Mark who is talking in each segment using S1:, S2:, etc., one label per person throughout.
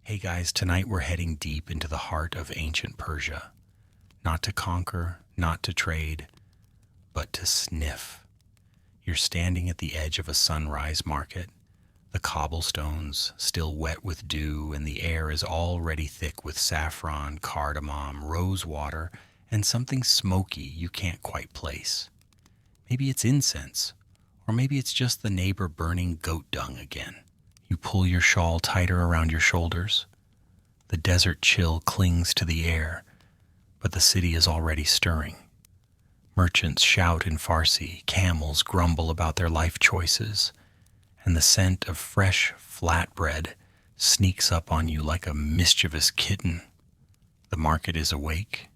S1: Hey guys, tonight we're heading deep into the heart of ancient Persia. Not to conquer, not to trade, but to sniff. You're standing at the edge of a sunrise market. The cobblestones still wet with dew, and the air is already thick with saffron, cardamom, rose water, and something smoky you can't quite place. Maybe it's incense, or maybe it's just the neighbor burning goat dung again. You pull your shawl tighter around your shoulders. The desert chill clings to the air, but the city is already stirring. Merchants shout in Farsi, camels grumble about their life choices, and the scent of fresh flatbread sneaks up on you like a mischievous kitten. The market is awake,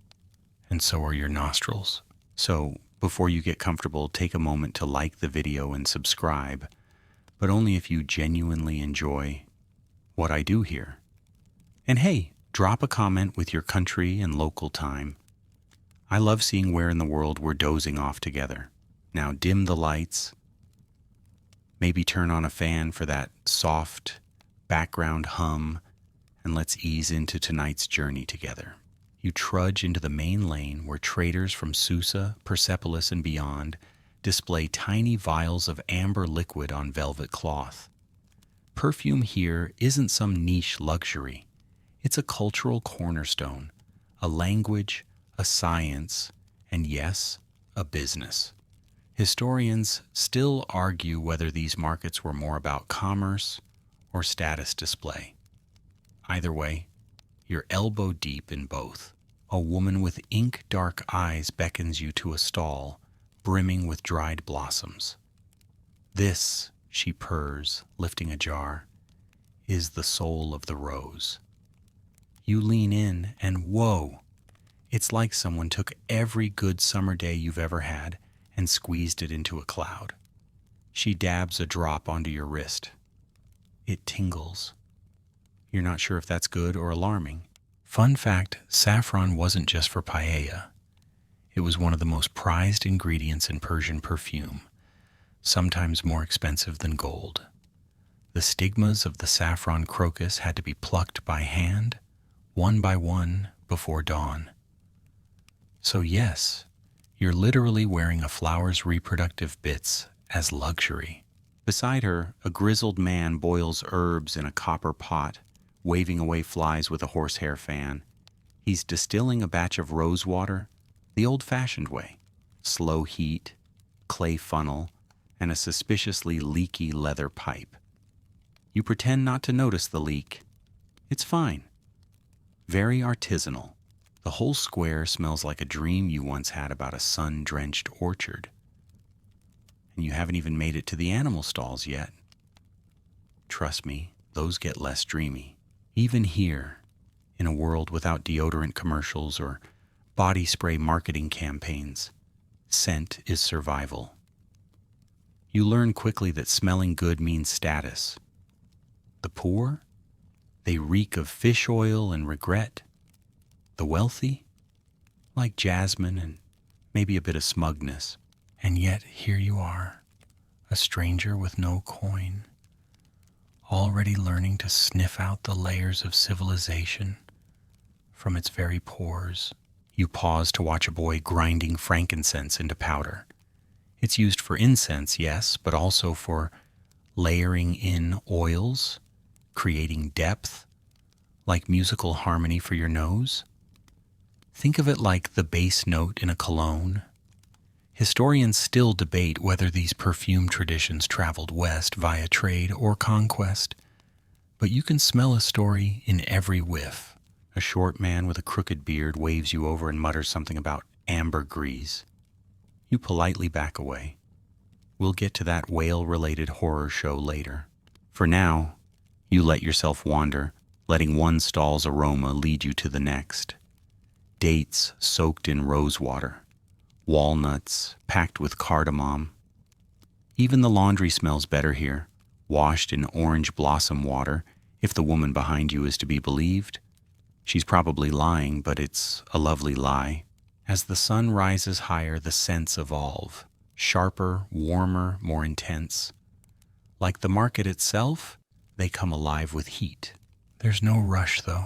S1: and so are your nostrils. So, before you get comfortable, take a moment to like the video and subscribe, but only if you genuinely enjoy what I do here. And hey, drop a comment with your country and local time. I love seeing where in the world we're dozing off together. Now dim the lights, maybe turn on a fan for that soft background hum, and let's ease into tonight's journey together. You trudge into the main lane where traders from Susa, Persepolis, and beyond display tiny vials of amber liquid on velvet cloth. Perfume here isn't some niche luxury. It's a cultural cornerstone, a language, a science, and yes, a business. Historians still argue whether these markets were more about commerce or status display. Either way, you're elbow deep in both. A woman with ink-dark eyes beckons you to a stall brimming with dried blossoms. This, she purrs, lifting a jar, is the soul of the rose. You lean in and whoa, it's like someone took every good summer day you've ever had and squeezed it into a cloud. She dabs a drop onto your wrist. It tingles. You're not sure if that's good or alarming. Fun fact, saffron wasn't just for paella. It was one of the most prized ingredients in Persian perfume, sometimes more expensive than gold. The stigmas of the saffron crocus had to be plucked by hand, one by one, before dawn. So yes, you're literally wearing a flower's reproductive bits as luxury. Beside her, a grizzled man boils herbs in a copper pot, waving away flies with a horsehair fan. He's distilling a batch of rose water the old-fashioned way. Slow heat, clay funnel, and a suspiciously leaky leather pipe. You pretend not to notice the leak. It's fine. Very artisanal. The whole square smells like a dream you once had about a sun-drenched orchard. And you haven't even made it to the animal stalls yet. Trust me, those get less dreamy. Even here, in a world without deodorant commercials or body spray marketing campaigns, scent is survival. You learn quickly that smelling good means status. The poor? They reek of fish oil and regret. The wealthy? Like jasmine and maybe a bit of smugness. And yet here you are, a stranger with no coin, already learning to sniff out the layers of civilization from its very pores. You pause to watch a boy grinding frankincense into powder. It's used for incense, yes, but also for layering in oils, creating depth, like musical harmony for your nose. Think of it like the bass note in a cologne. Historians still debate whether these perfume traditions traveled west via trade or conquest, but you can smell a story in every whiff. A short man with a crooked beard waves you over and mutters something about ambergris. You politely back away. We'll get to that whale-related horror show later. For now, you let yourself wander, letting one stall's aroma lead you to the next. Dates soaked in rose water, walnuts packed with cardamom. Even the laundry smells better here, washed in orange blossom water, if the woman behind you is to be believed. She's probably lying, but it's a lovely lie. As the sun rises higher, the scents evolve. Sharper, warmer, more intense. Like the market itself, they come alive with heat. There's no rush, though.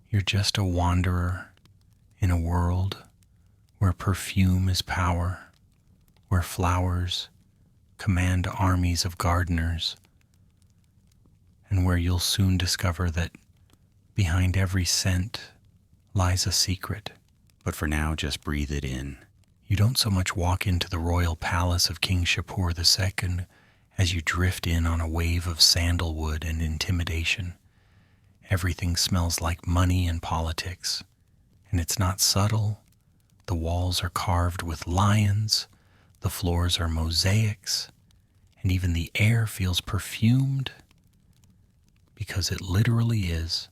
S1: You're just a wanderer in a world where perfume is power, where flowers command armies of gardeners, and where you'll soon discover that behind every scent lies a secret. But for now, just breathe it in. You don't so much walk into the royal palace of King Shapur II as you drift in on a wave of sandalwood and intimidation. Everything smells like money and politics, and it's not subtle. The walls are carved with lions, the floors are mosaics, and even the air feels perfumed, because it literally is.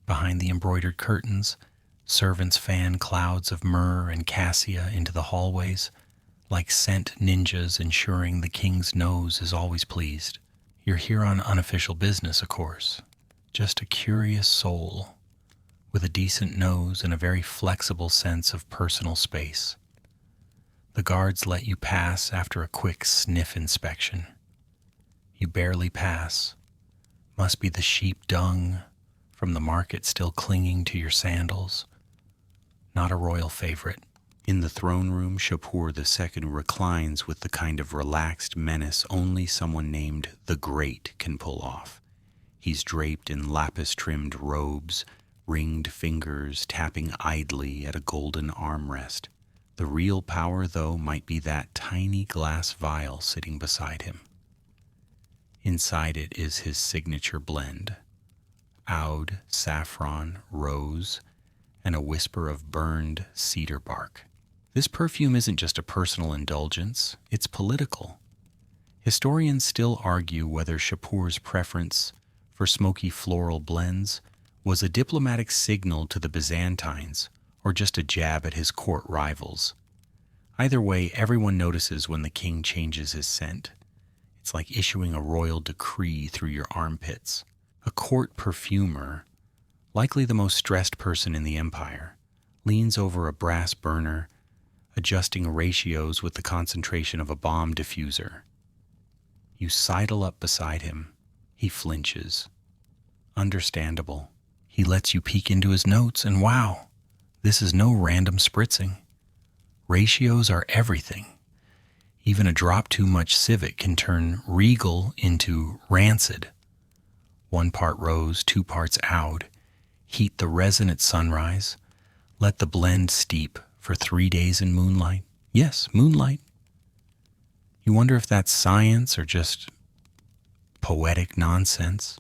S1: Behind the embroidered curtains, servants fan clouds of myrrh and cassia into the hallways, like scent ninjas ensuring the king's nose is always pleased. You're here on unofficial business, of course. Just a curious soul with a decent nose and a very flexible sense of personal space. The guards let you pass after a quick sniff inspection. You barely pass. Must be the sheep dung from the market still clinging to your sandals. Not a royal favorite. In the throne room, Shapur II reclines with the kind of relaxed menace only someone named the Great can pull off. He's draped in lapis-trimmed robes, ringed fingers tapping idly at a golden armrest. The real power, though, might be that tiny glass vial sitting beside him. Inside it is his signature blend: oud, saffron, rose, and a whisper of burned cedar bark. This perfume isn't just a personal indulgence, it's political. Historians still argue whether Shapur's preference for smoky floral blends was a diplomatic signal to the Byzantines or just a jab at his court rivals. Either way, everyone notices when the king changes his scent. It's like issuing a royal decree through your armpits. A court perfumer, likely the most stressed person in the empire, leans over a brass burner, adjusting ratios with the concentration of a bomb diffuser. You sidle up beside him. He flinches. Understandable. He lets you peek into his notes, and wow, this is no random spritzing. Ratios are everything. Even a drop too much civet can turn regal into rancid. 1 part rose, 2 parts oud. Heat the resin at sunrise. Let the blend steep for 3 days in moonlight. Yes, moonlight. You wonder if that's science or just poetic nonsense.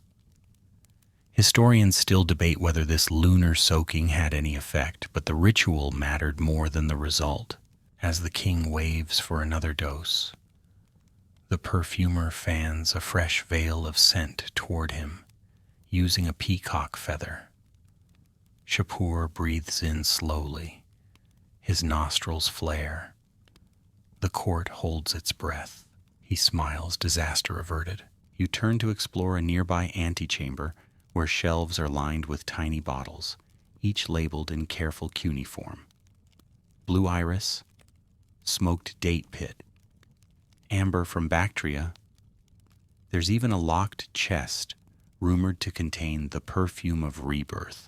S1: Historians still debate whether this lunar soaking had any effect, but the ritual mattered more than the result. As the king waves for another dose, the perfumer fans a fresh veil of scent toward him, using a peacock feather. Shapur breathes in slowly. His nostrils flare. The court holds its breath. He smiles, disaster averted. You turn to explore a nearby antechamber where shelves are lined with tiny bottles, each labeled in careful cuneiform. Blue iris, smoked date pit, amber from Bactria. There's even a locked chest rumored to contain the perfume of rebirth,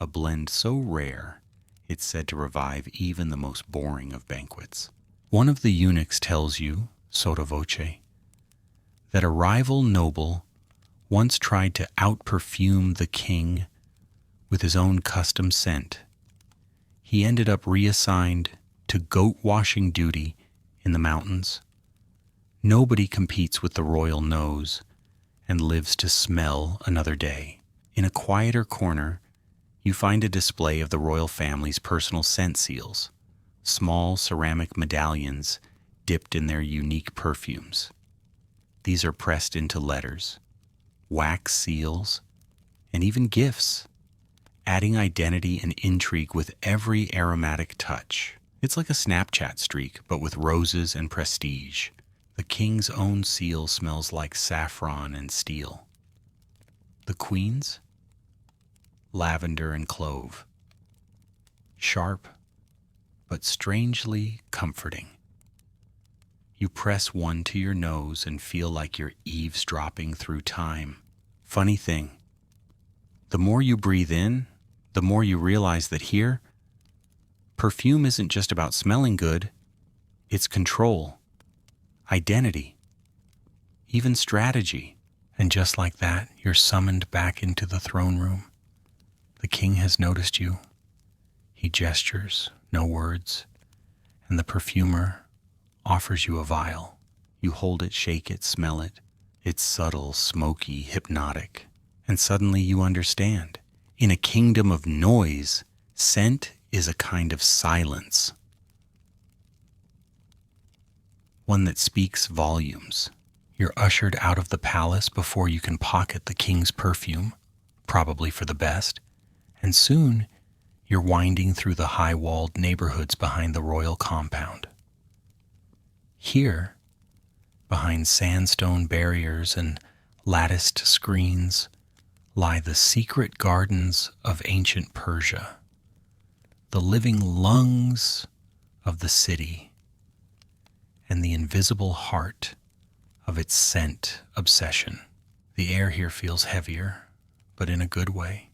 S1: a blend so rare it's said to revive even the most boring of banquets. One of the eunuchs tells you, sotto voce, that a rival noble once tried to out-perfume the king with his own custom scent. He ended up reassigned to goat-washing duty in the mountains. Nobody competes with the royal nose and lives to smell another day. In a quieter corner, you find a display of the royal family's personal scent seals, small ceramic medallions dipped in their unique perfumes. These are pressed into letters, wax seals, and even gifts, adding identity and intrigue with every aromatic touch. It's like a Snapchat streak, but with roses and prestige. The king's own seal smells like saffron and steel. The queen's? Lavender and clove. Sharp, but strangely comforting. You press one to your nose and feel like you're eavesdropping through time. Funny thing, The more you breathe in, the more you realize that here, perfume isn't just about smelling good, it's control, identity, even strategy. And just like that, you're summoned back into the throne room. The king has noticed you. He gestures, no words, and the perfumer offers you a vial. You hold it, shake it, smell it. It's subtle, smoky, hypnotic. And suddenly you understand. In a kingdom of noise, scent is a kind of silence. One that speaks volumes. You're ushered out of the palace before you can pocket the king's perfume, probably for the best, and soon you're winding through the high-walled neighborhoods behind the royal compound. Here, behind sandstone barriers and latticed screens, lie the secret gardens of ancient Persia, the living lungs of the city, and the invisible heart of its scent obsession. The air here feels heavier, but in a good way.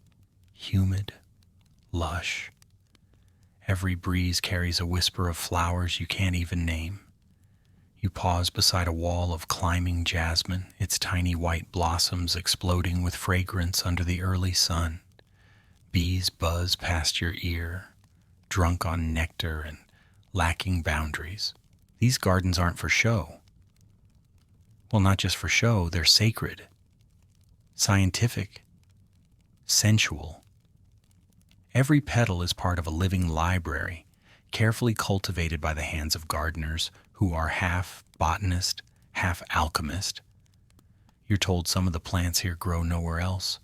S1: Humid, lush. Every breeze carries a whisper of flowers you can't even name. You pause beside a wall of climbing jasmine, its tiny white blossoms exploding with fragrance under the early sun. Bees buzz past your ear, drunk on nectar and lacking boundaries. These gardens aren't for show. Well, not just for show, they're sacred, scientific, sensual. Every petal is part of a living library, carefully cultivated by the hands of gardeners who are half botanist, half alchemist. You're told some of the plants here grow nowhere else,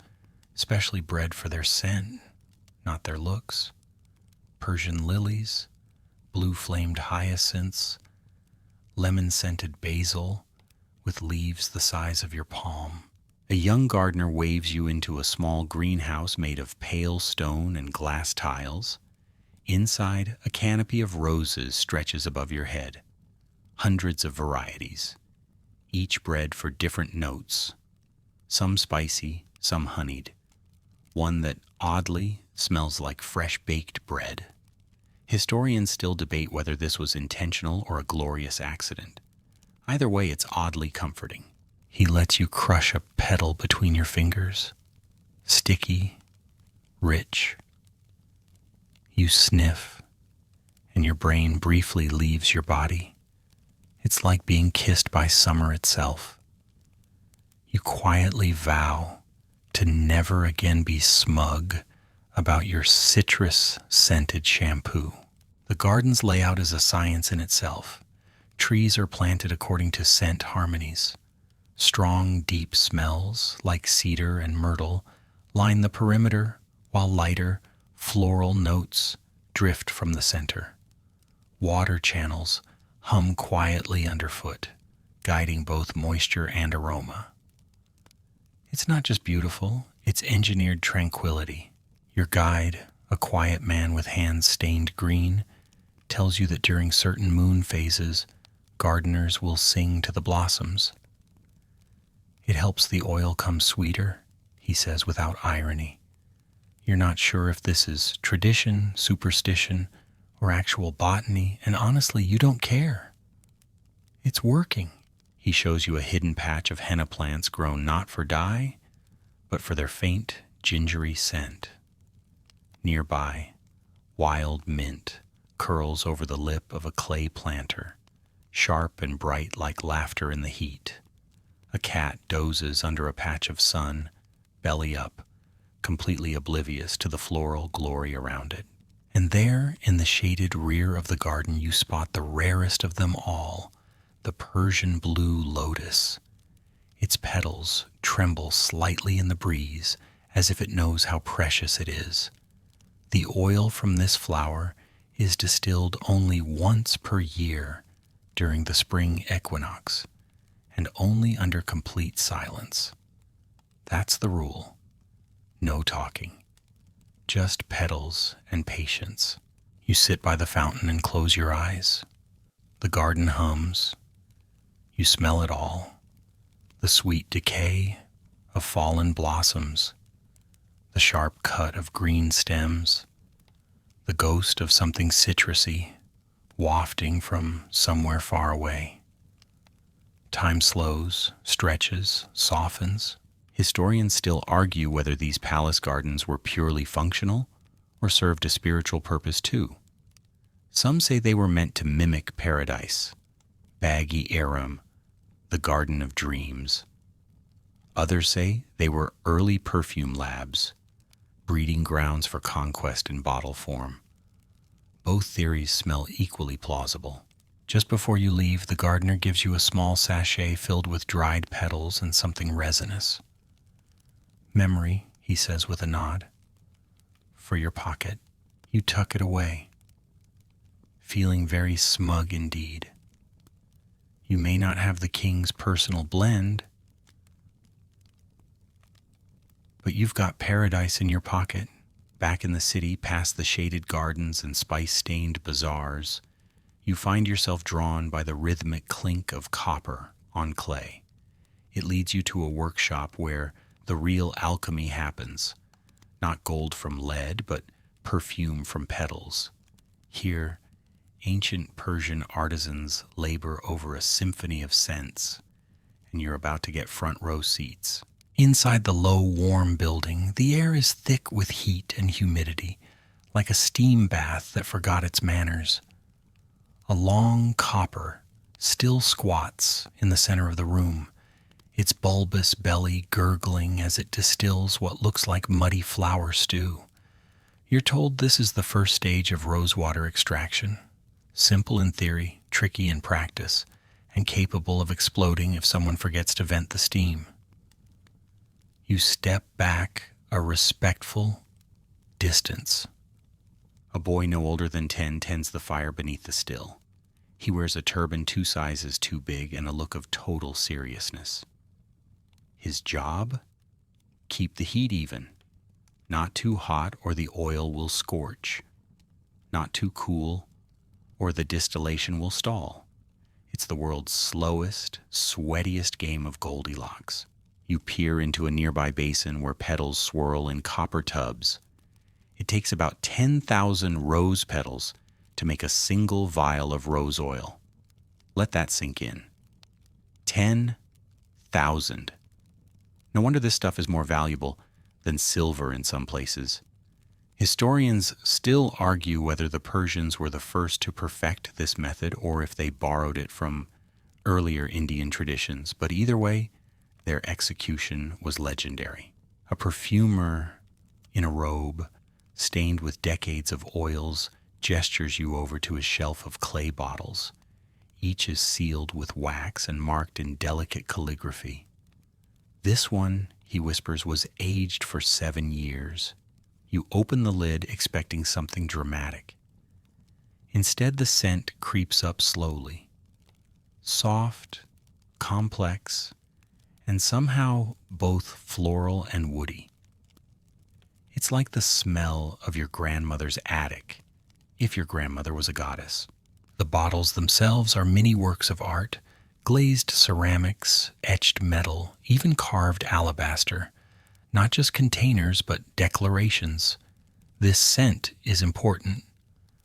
S1: specially bred for their scent, not their looks. Persian lilies, blue-flamed hyacinths, lemon-scented basil, with leaves the size of your palm. A young gardener waves you into a small greenhouse made of pale stone and glass tiles. Inside, a canopy of roses stretches above your head. Hundreds of varieties, each bred for different notes. Some spicy, some honeyed. One that, oddly, smells like fresh-baked bread. Historians still debate whether this was intentional or a glorious accident. Either way, it's oddly comforting. He lets you crush a petal between your fingers. Sticky, rich. You sniff, and your brain briefly leaves your body. It's like being kissed by summer itself. You quietly vow to never again be smug about your citrus-scented shampoo. The garden's layout is a science in itself. Trees are planted according to scent harmonies. Strong, deep smells, like cedar and myrtle, line the perimeter, while lighter, floral notes drift from the center. Water channels hum quietly underfoot, guiding both moisture and aroma. It's not just beautiful, it's engineered tranquility. Your guide, a quiet man with hands stained green, tells you that during certain moon phases, gardeners will sing to the blossoms. It helps the oil come sweeter, he says without irony. You're not sure if this is tradition, superstition, or actual botany, and honestly, you don't care. It's working. He shows you a hidden patch of henna plants grown not for dye, but for their faint, gingery scent. Nearby, wild mint curls over the lip of a clay planter, sharp and bright like laughter in the heat. A cat dozes under a patch of sun, belly up, completely oblivious to the floral glory around it. And there, in the shaded rear of the garden, you spot the rarest of them all, the Persian blue lotus. Its petals tremble slightly in the breeze, as if it knows how precious it is. The oil from this flower is distilled only once per year during the spring equinox, and only under complete silence. That's the rule. No talking. Just petals and patience. You sit by the fountain and close your eyes. The garden hums. You smell it all. The sweet decay of fallen blossoms, the sharp cut of green stems, the ghost of something citrusy wafting from somewhere far away. Time slows, stretches, softens. Historians still argue whether these palace gardens were purely functional or served a spiritual purpose too. Some say they were meant to mimic paradise, Baggy Aram, the Garden of Dreams. Others say they were early perfume labs, breeding grounds for conquest in bottle form. Both theories smell equally plausible. Just before you leave, the gardener gives you a small sachet filled with dried petals and something resinous. Memory, he says with a nod. For your pocket, you tuck it away, feeling very smug indeed. You may not have the king's personal blend, but you've got paradise in your pocket, back in the city, past the shaded gardens and spice-stained bazaars. You find yourself drawn by the rhythmic clink of copper on clay. It leads you to a workshop where the real alchemy happens. Not gold from lead, but perfume from petals. Here, ancient Persian artisans labor over a symphony of scents, and you're about to get front row seats. Inside the low, warm building, the air is thick with heat and humidity, like a steam bath that forgot its manners. A long copper still squats in the center of the room, its bulbous belly gurgling as it distills what looks like muddy flour stew. You're told this is the first stage of rosewater extraction, simple in theory, tricky in practice, and capable of exploding if someone forgets to vent the steam. You step back a respectful distance. A boy no older than 10 tends the fire beneath the still. He wears a turban 2 sizes too big and a look of total seriousness. His job? Keep the heat even. Not too hot or the oil will scorch. Not too cool or the distillation will stall. It's the world's slowest, sweatiest game of Goldilocks. You peer into a nearby basin where petals swirl in copper tubs. It takes about 10,000 rose petals to make a single vial of rose oil. Let that sink in. 10,000. No wonder this stuff is more valuable than silver in some places. Historians still argue whether the Persians were the first to perfect this method or if they borrowed it from earlier Indian traditions, but either way, their execution was legendary. A perfumer in a robe, stained with decades of oils, gestures you over to his shelf of clay bottles. Each is sealed with wax and marked in delicate calligraphy. This one, he whispers, was aged for 7 years. You open the lid expecting something dramatic. Instead, the scent creeps up slowly. Soft, complex, and somehow both floral and woody. It's like the smell of your grandmother's attic, if your grandmother was a goddess. The bottles themselves are mini works of art, glazed ceramics, etched metal, even carved alabaster. Not just containers, but declarations. This scent is important.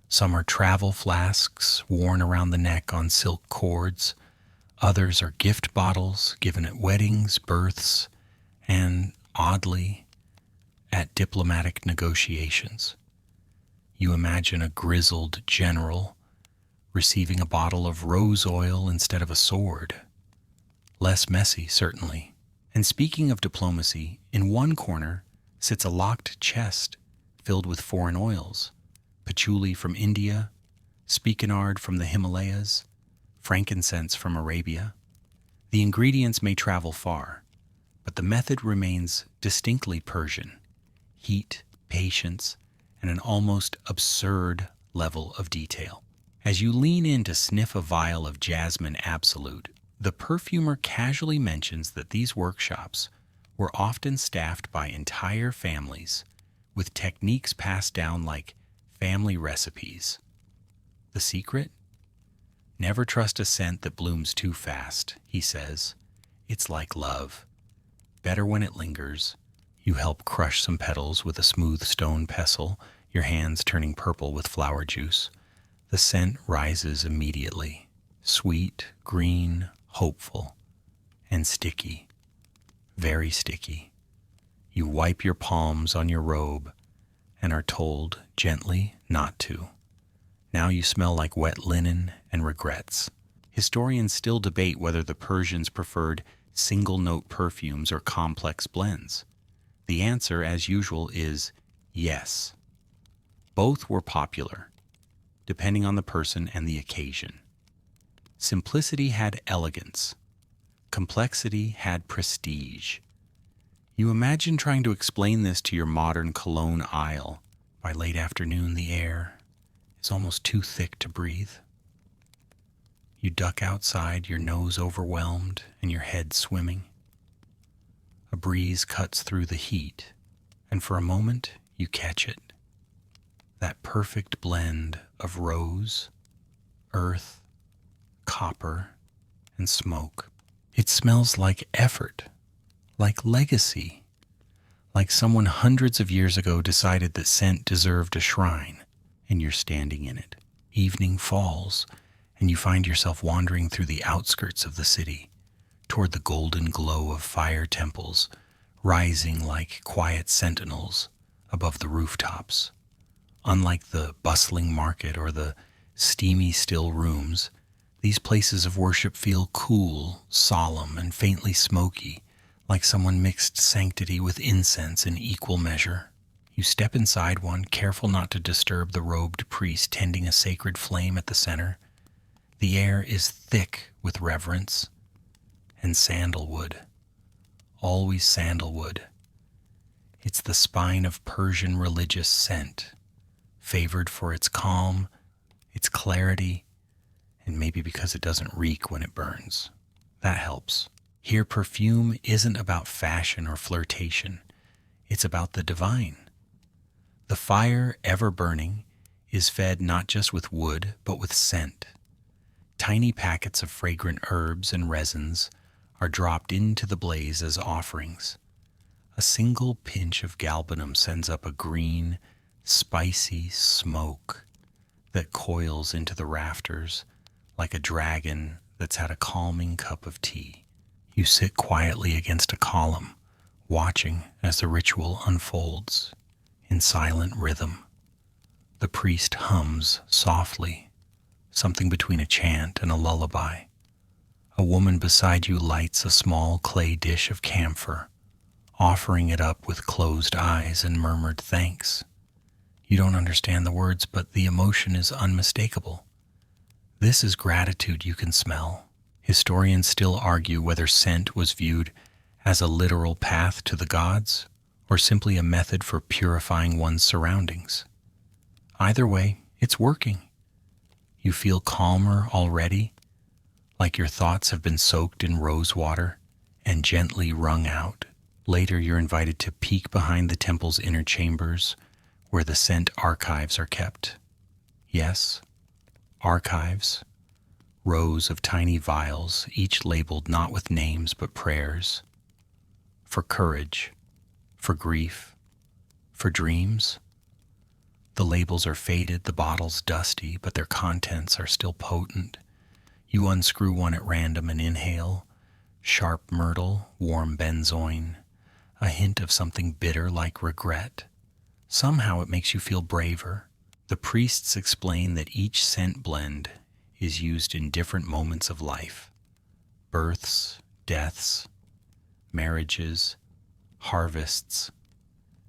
S1: Some are travel flasks worn around the neck on silk cords. Others are gift bottles given at weddings, births, and, oddly, at diplomatic negotiations. You imagine a grizzled general receiving a bottle of rose oil instead of a sword. Less messy, certainly. And speaking of diplomacy, in one corner sits a locked chest filled with foreign oils. Patchouli from India, spikenard from the Himalayas, frankincense from Arabia. The ingredients may travel far, but the method remains distinctly Persian. Heat, patience, and an almost absurd level of detail. As you lean in to sniff a vial of jasmine absolute, the perfumer casually mentions that these workshops were often staffed by entire families with techniques passed down like family recipes. The secret? Never trust a scent that blooms too fast, he says. It's like love. Better when it lingers. You help crush some petals with a smooth stone pestle, your hands turning purple with flower juice. The scent rises immediately, sweet, green, hopeful, and sticky, very sticky. You wipe your palms on your robe and are told gently not to. Now you smell like wet linen and regrets. Historians still debate whether the Persians preferred single-note perfumes or complex blends. The answer, as usual, is yes. Both were popular, depending on the person and the occasion. Simplicity had elegance. Complexity had prestige. You imagine trying to explain this to your modern cologne aisle. By late afternoon, the air is almost too thick to breathe. You duck outside, your nose overwhelmed and your head swimming. A breeze cuts through the heat, and for a moment you catch it. That perfect blend of rose, earth, copper, and smoke. It smells like effort, like legacy, like someone hundreds of years ago decided that scent deserved a shrine, and you're standing in it. Evening falls, and you find yourself wandering through the outskirts of the city, toward the golden glow of fire temples, rising like quiet sentinels above the rooftops. Unlike the bustling market or the steamy still rooms, these places of worship feel cool, solemn, and faintly smoky, like someone mixed sanctity with incense in equal measure. You step inside one, careful not to disturb the robed priest tending a sacred flame at the center. The air is thick with reverence and sandalwood, always sandalwood. It's the spine of Persian religious scent, favored for its calm, its clarity, and maybe because it doesn't reek when it burns. That helps. Here, perfume isn't about fashion or flirtation. It's about the divine. The fire, ever burning, is fed not just with wood, but with scent. Tiny packets of fragrant herbs and resins are dropped into the blaze as offerings. A single pinch of galbanum sends up a green, spicy smoke that coils into the rafters like a dragon that's had a calming cup of tea. You sit quietly against a column, watching as the ritual unfolds in silent rhythm. The priest hums softly, something between a chant and a lullaby. A woman beside you lights a small clay dish of camphor, offering it up with closed eyes and murmured thanks. You don't understand the words, but the emotion is unmistakable. This is gratitude you can smell. Historians still argue whether scent was viewed as a literal path to the gods or simply a method for purifying one's surroundings. Either way, it's working. You feel calmer already, like your thoughts have been soaked in rose water and gently wrung out. Later, you're invited to peek behind the temple's inner chambers where the scent archives are kept. Yes, archives. Rows of tiny vials, each labeled not with names but prayers. For courage, for grief, for dreams. The labels are faded, the bottles dusty, but their contents are still potent. You unscrew one at random and inhale. Sharp myrtle, warm benzoin, a hint of something bitter like regret. Somehow it makes you feel braver. The priests explain that each scent blend is used in different moments of life. Births, deaths, marriages, harvests.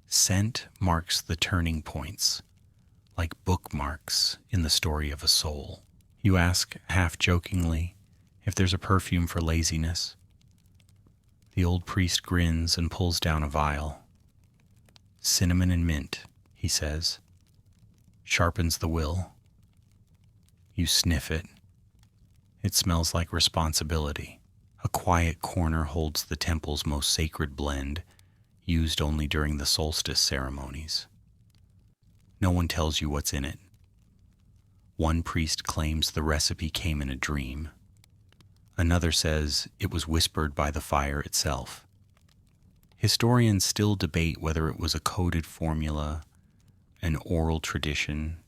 S1: Scent marks the turning points, like bookmarks in the story of a soul. You ask, half jokingly, if there's a perfume for laziness. The old priest grins and pulls down a vial. Cinnamon and mint, he says. Sharpens the will. You sniff it. It smells like responsibility. A quiet corner holds the temple's most sacred blend, used only during the solstice ceremonies. No one tells you what's in it. One priest claims the recipe came in a dream. Another says it was whispered by the fire itself. Historians still debate whether it was a coded formula, an oral tradition,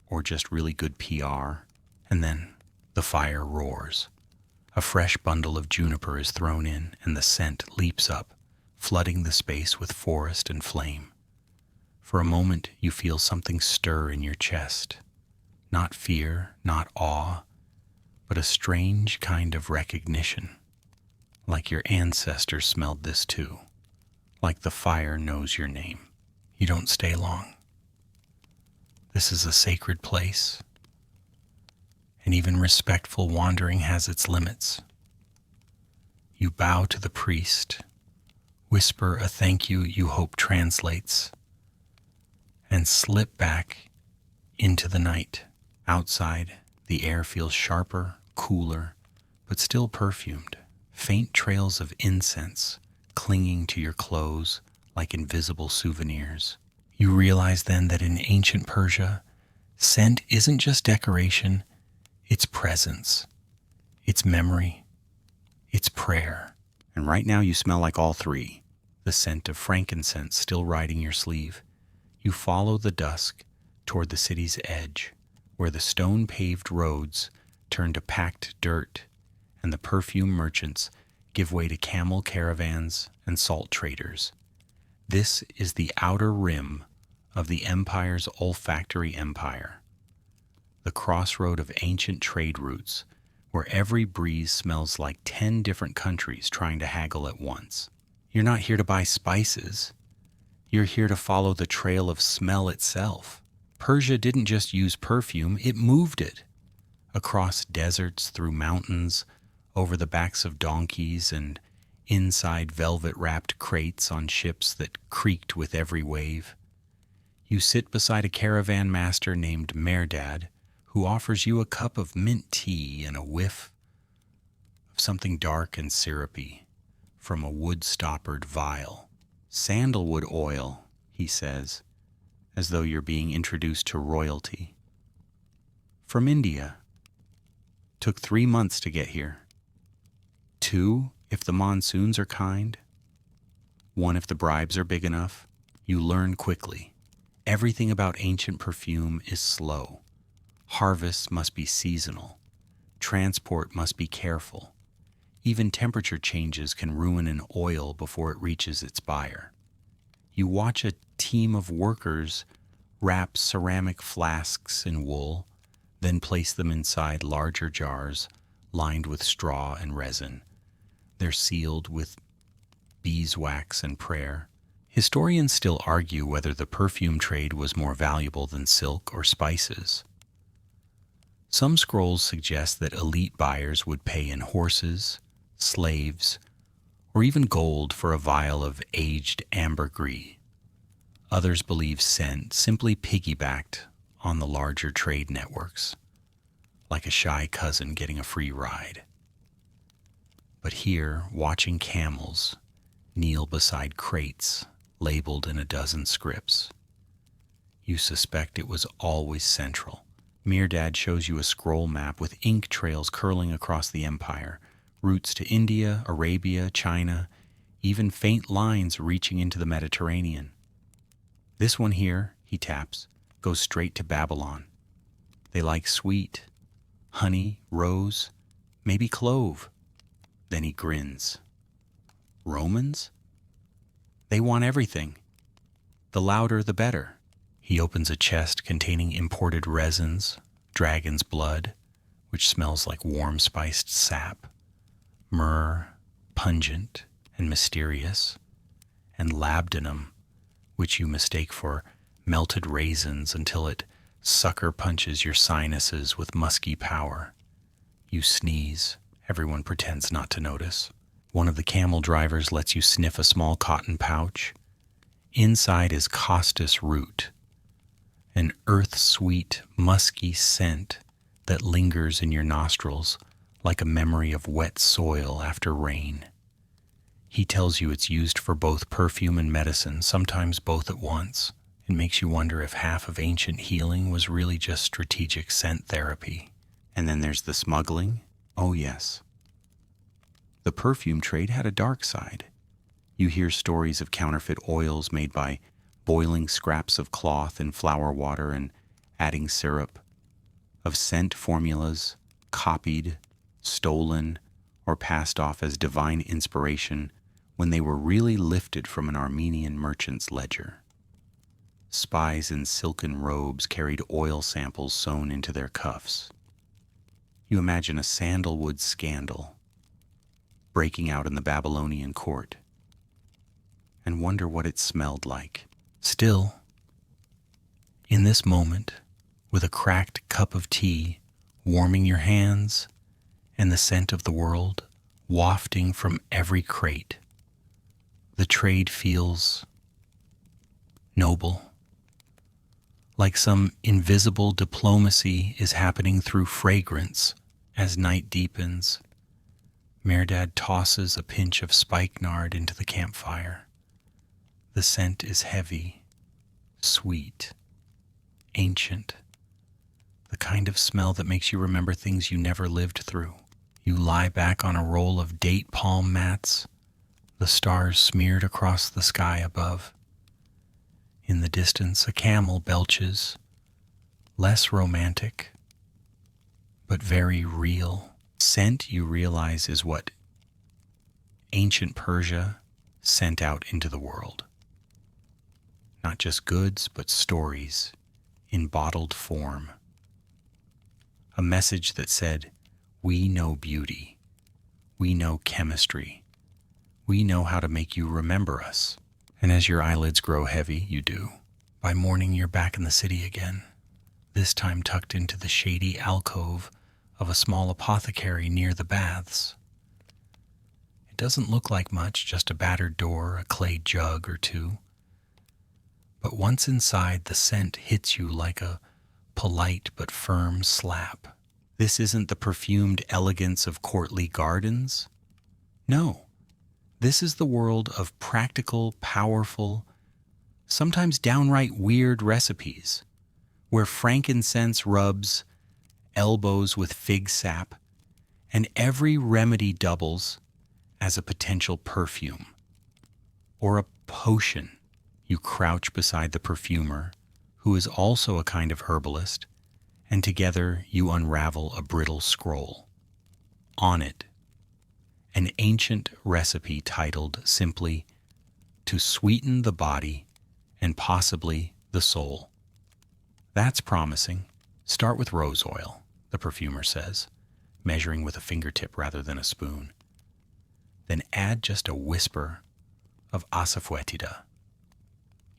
S1: or just really good PR. And then the fire roars. A fresh bundle of juniper is thrown in, and the scent leaps up, flooding the space with forest and flame. For a moment, you feel something stir in your chest. Not fear, not awe, but a strange kind of recognition. Like your ancestors smelled this too. Like the fire knows your name. You don't stay long. This is a sacred place, and even respectful wandering has its limits. You bow to the priest, whisper a thank you you hope translates, and slip back into the night. Outside, the air feels sharper, cooler, but still perfumed. Faint trails of incense clinging to your clothes like invisible souvenirs. You realize then that in ancient Persia, scent isn't just decoration, it's presence, it's memory, it's prayer. And right now you smell like all three. The scent of frankincense still riding your sleeve. You follow the dusk toward the city's edge, where the stone-paved roads turn to packed dirt, and the perfume merchants give way to camel caravans and salt traders. This is the outer rim of the empire's olfactory empire, the crossroad of ancient trade routes, where every breeze smells like 10 different countries trying to haggle at once. You're not here to buy spices. You're here to follow the trail of smell itself. Persia didn't just use perfume, it moved it. Across deserts, through mountains, over the backs of donkeys, and inside velvet-wrapped crates on ships that creaked with every wave. You sit beside a caravan master named Merdad, who offers you a cup of mint tea and a whiff of something dark and syrupy from a wood-stoppered vial. Sandalwood oil, he says, as though you're being introduced to royalty. From India. Took 3 months to get here. 2, if the monsoons are kind. 1, if the bribes are big enough. You learn quickly. Everything about ancient perfume is slow. Harvests must be seasonal. Transport must be careful. Even temperature changes can ruin an oil before it reaches its buyer. You watch a team of workers wrap ceramic flasks in wool, then place them inside larger jars lined with straw and resin. They're sealed with beeswax and prayer. Historians still argue whether the perfume trade was more valuable than silk or spices. Some scrolls suggest that elite buyers would pay in horses, slaves, or even gold for a vial of aged ambergris. Others believe scent simply piggybacked on the larger trade networks, like a shy cousin getting a free ride. But here, watching camels kneel beside crates labeled in a dozen scripts, you suspect it was always central. Merdad shows you a scroll map with ink trails curling across the empire, routes to India, Arabia, China, even faint lines reaching into the Mediterranean. This one here, he taps, goes straight to Babylon. They like sweet, honey, rose, maybe clove. Then he grins. Romans? They want everything. The louder, the better. He opens a chest containing imported resins, dragon's blood, which smells like warm spiced sap, myrrh, pungent and mysterious, and labdanum, which you mistake for melted raisins until it sucker punches your sinuses with musky power. You sneeze. Everyone pretends not to notice. One of the camel drivers lets you sniff a small cotton pouch. Inside is costus root, an earth-sweet, musky scent that lingers in your nostrils like a memory of wet soil after rain. He tells you it's used for both perfume and medicine, sometimes both at once. It makes you wonder if half of ancient healing was really just strategic scent therapy. And then there's the smuggling. Oh yes. The perfume trade had a dark side. You hear stories of counterfeit oils made by boiling scraps of cloth in flour water and adding syrup, of scent formulas copied, stolen, or passed off as divine inspiration when they were really lifted from an Armenian merchant's ledger. Spies in silken robes carried oil samples sewn into their cuffs. You imagine a sandalwood scandal breaking out in the Babylonian court and wonder what it smelled like. Still, in this moment, with a cracked cup of tea warming your hands and the scent of the world wafting from every crate, the trade feels noble, like some invisible diplomacy is happening through fragrance. As night deepens, Mehrdad tosses a pinch of spikenard into the campfire. The scent is heavy, sweet, ancient, the kind of smell that makes you remember things you never lived through. You lie back on a roll of date palm mats, the stars smeared across the sky above. In the distance, a camel belches, less romantic, but very real. Scent, you realize, is what ancient Persia sent out into the world. Not just goods, but stories in bottled form. A message that said, we know beauty, we know chemistry, we know how to make you remember us. And as your eyelids grow heavy, you do. By morning, you're back in the city again, this time tucked into the shady alcove of a small apothecary near the baths. It doesn't look like much, just a battered door, a clay jug or two. But once inside, the scent hits you like a polite but firm slap. This isn't the perfumed elegance of courtly gardens. No, this is the world of practical, powerful, sometimes downright weird recipes, where frankincense rubs elbows with fig sap, and every remedy doubles as a potential perfume or a potion. You crouch beside the perfumer, who is also a kind of herbalist, and together you unravel a brittle scroll. On it, an ancient recipe titled simply, "To sweeten the body and possibly the soul." That's promising. Start with rose oil, the perfumer says, measuring with a fingertip rather than a spoon. Then add just a whisper of asafoetida.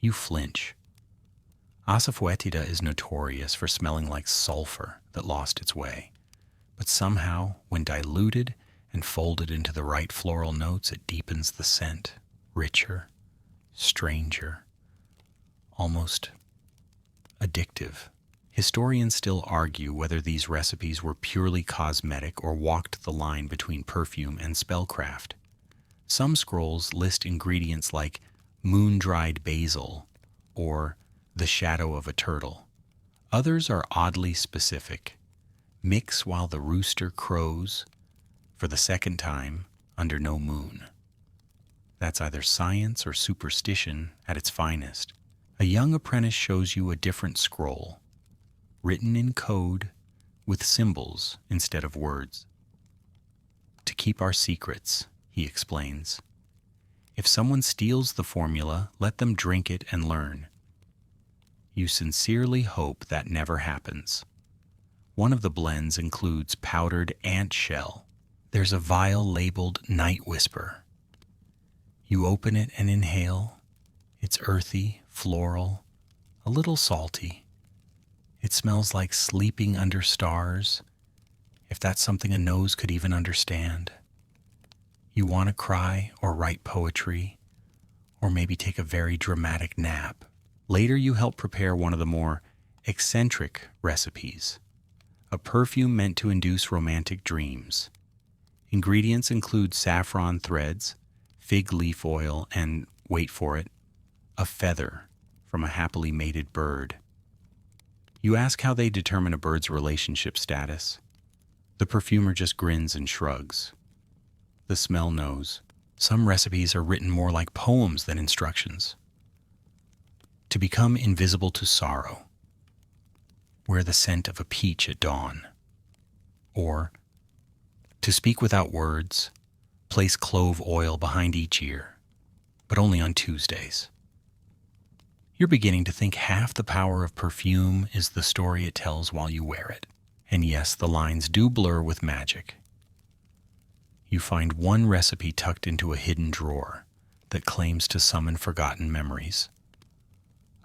S1: You flinch. Asafoetida is notorious for smelling like sulfur that lost its way, but somehow, when diluted and folded into the right floral notes, it deepens the scent, richer, stranger, almost addictive. Historians still argue whether these recipes were purely cosmetic or walked the line between perfume and spellcraft. Some scrolls list ingredients like moon-dried basil or the shadow of a turtle. Others are oddly specific. Mix while the rooster crows for the second time under no moon. That's either science or superstition at its finest. A young apprentice shows you a different scroll, written in code with symbols instead of words. To keep our secrets, he explains. If someone steals the formula, let them drink it and learn. You sincerely hope that never happens. One of the blends includes powdered ant shell. There's a vial labeled Night Whisper. You open it and inhale. It's earthy, floral, a little salty. It smells like sleeping under stars, if that's something a nose could even understand. You want to cry or write poetry, or maybe take a very dramatic nap. Later, you help prepare one of the more eccentric recipes, a perfume meant to induce romantic dreams. Ingredients include saffron threads, fig leaf oil, and, wait for it, a feather from a happily mated bird. You ask how they determine a bird's relationship status. The perfumer just grins and shrugs. The smell knows. Some recipes are written more like poems than instructions. To become invisible to sorrow, wear the scent of a peach at dawn. Or, to speak without words, place clove oil behind each ear, but only on Tuesdays. You're beginning to think half the power of perfume is the story it tells while you wear it. And yes, the lines do blur with magic. You find one recipe tucked into a hidden drawer that claims to summon forgotten memories.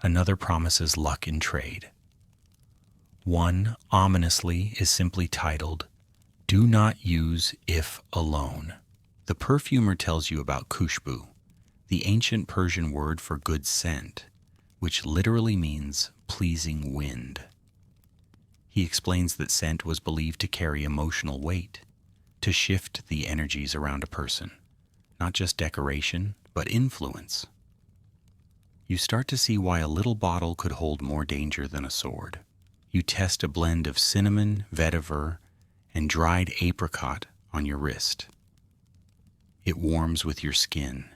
S1: Another promises luck in trade. One, ominously, is simply titled, "Do not use if alone." The perfumer tells you about khushbu, the ancient Persian word for good scent, which literally means pleasing wind. He explains that scent was believed to carry emotional weight, to shift the energies around a person, not just decoration, but influence. You start to see why a little bottle could hold more danger than a sword. You test a blend of cinnamon, vetiver, and dried apricot on your wrist. It warms with your skin.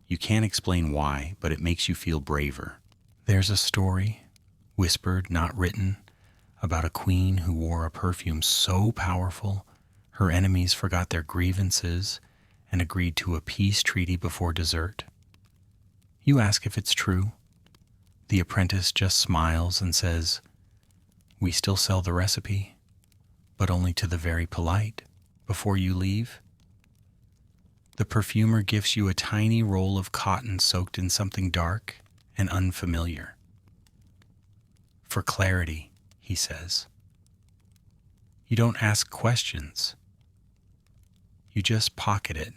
S1: You can't explain why, but it makes you feel braver. There's a story, whispered, not written, about a queen who wore a perfume so powerful her enemies forgot their grievances and agreed to a peace treaty before dessert. You ask if it's true. The apprentice just smiles and says, "We still sell the recipe, but only to the very polite. Before you leave." The perfumer gives you a tiny roll of cotton soaked in something dark and unfamiliar. "For clarity," he says. You don't ask questions. You just pocket it.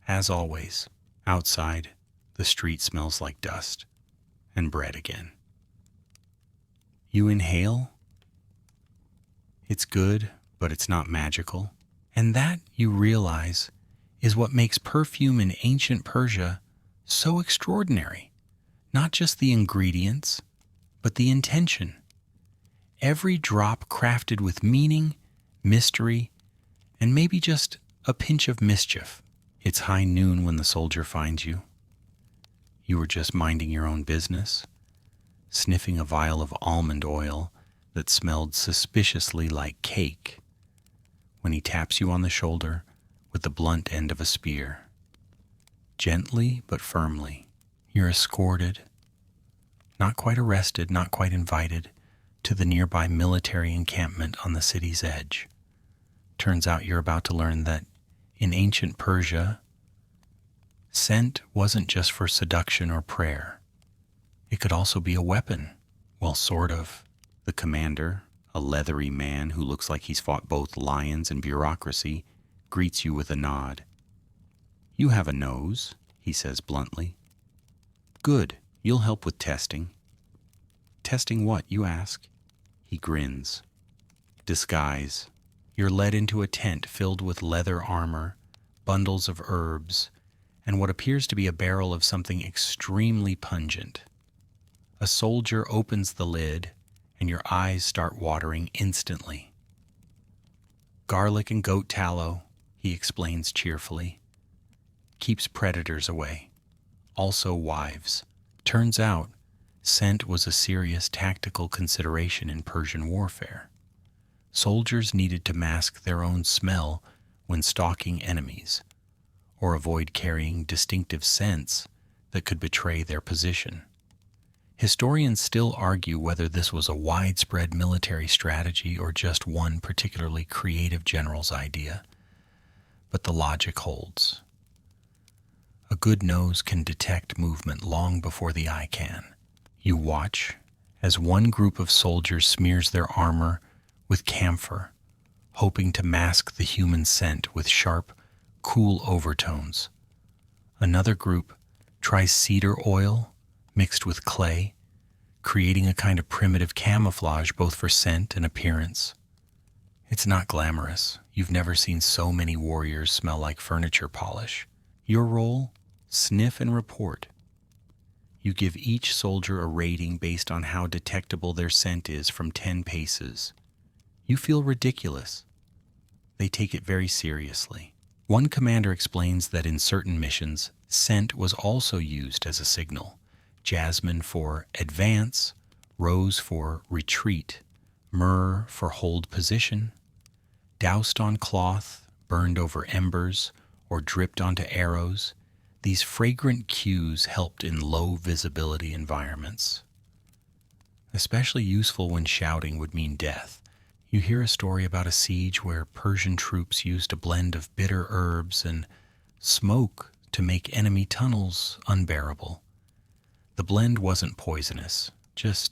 S1: As always, outside, the street smells like dust and bread again. You inhale. It's good, but it's not magical. And that, you realize, is what makes perfume in ancient Persia so extraordinary. Not just the ingredients, but the intention. Every drop crafted with meaning, mystery, and maybe just a pinch of mischief. It's high noon when the soldier finds you. You were just minding your own business, sniffing a vial of almond oil that smelled suspiciously like cake, when he taps you on the shoulder with the blunt end of a spear. Gently but firmly, you're escorted, not quite arrested, not quite invited, to the nearby military encampment on the city's edge. Turns out you're about to learn that in ancient Persia, scent wasn't just for seduction or prayer. It could also be a weapon. Well, sort of. The commander, a leathery man who looks like he's fought both lions and bureaucracy, greets you with a nod. "You have a nose," he says bluntly. "Good, you'll help with testing." "Testing what?" you ask. He grins. Disguise. You're led into a tent filled with leather armor, bundles of herbs, and what appears to be a barrel of something extremely pungent. A soldier opens the lid, and your eyes start watering instantly. "Garlic and goat tallow," he explains cheerfully. "Keeps predators away. Also wives." Turns out, scent was a serious tactical consideration in Persian warfare. Soldiers needed to mask their own smell when stalking enemies, or avoid carrying distinctive scents that could betray their position. Historians still argue whether this was a widespread military strategy or just one particularly creative general's idea, but the logic holds. A good nose can detect movement long before the eye can. You watch as one group of soldiers smears their armor with camphor, hoping to mask the human scent with sharp, cool overtones. Another group tries cedar oil mixed with clay, creating a kind of primitive camouflage both for scent and appearance. It's not glamorous. You've never seen so many warriors smell like furniture polish. Your role? Sniff and report. You give each soldier a rating based on how detectable their scent is from 10 paces. You feel ridiculous. They take it very seriously. One commander explains that in certain missions, scent was also used as a signal. Jasmine for advance, rose for retreat, myrrh for hold position, doused on cloth, burned over embers, or dripped onto arrows. These fragrant cues helped in low visibility environments. Especially useful when shouting would mean death. You hear a story about a siege where Persian troops used a blend of bitter herbs and smoke to make enemy tunnels unbearable. The blend wasn't poisonous, just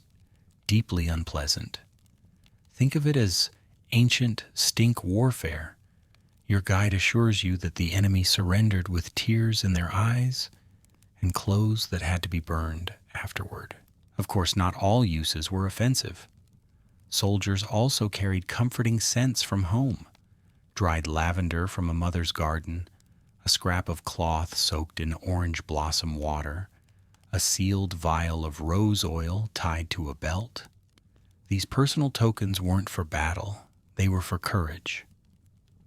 S1: deeply unpleasant. Think of it as ancient stink warfare. Your guide assures you that the enemy surrendered with tears in their eyes and clothes that had to be burned afterward. Of course, not all uses were offensive. Soldiers also carried comforting scents from home: dried lavender from a mother's garden, a scrap of cloth soaked in orange blossom water, a sealed vial of rose oil tied to a belt. These personal tokens weren't for battle, they were for courage,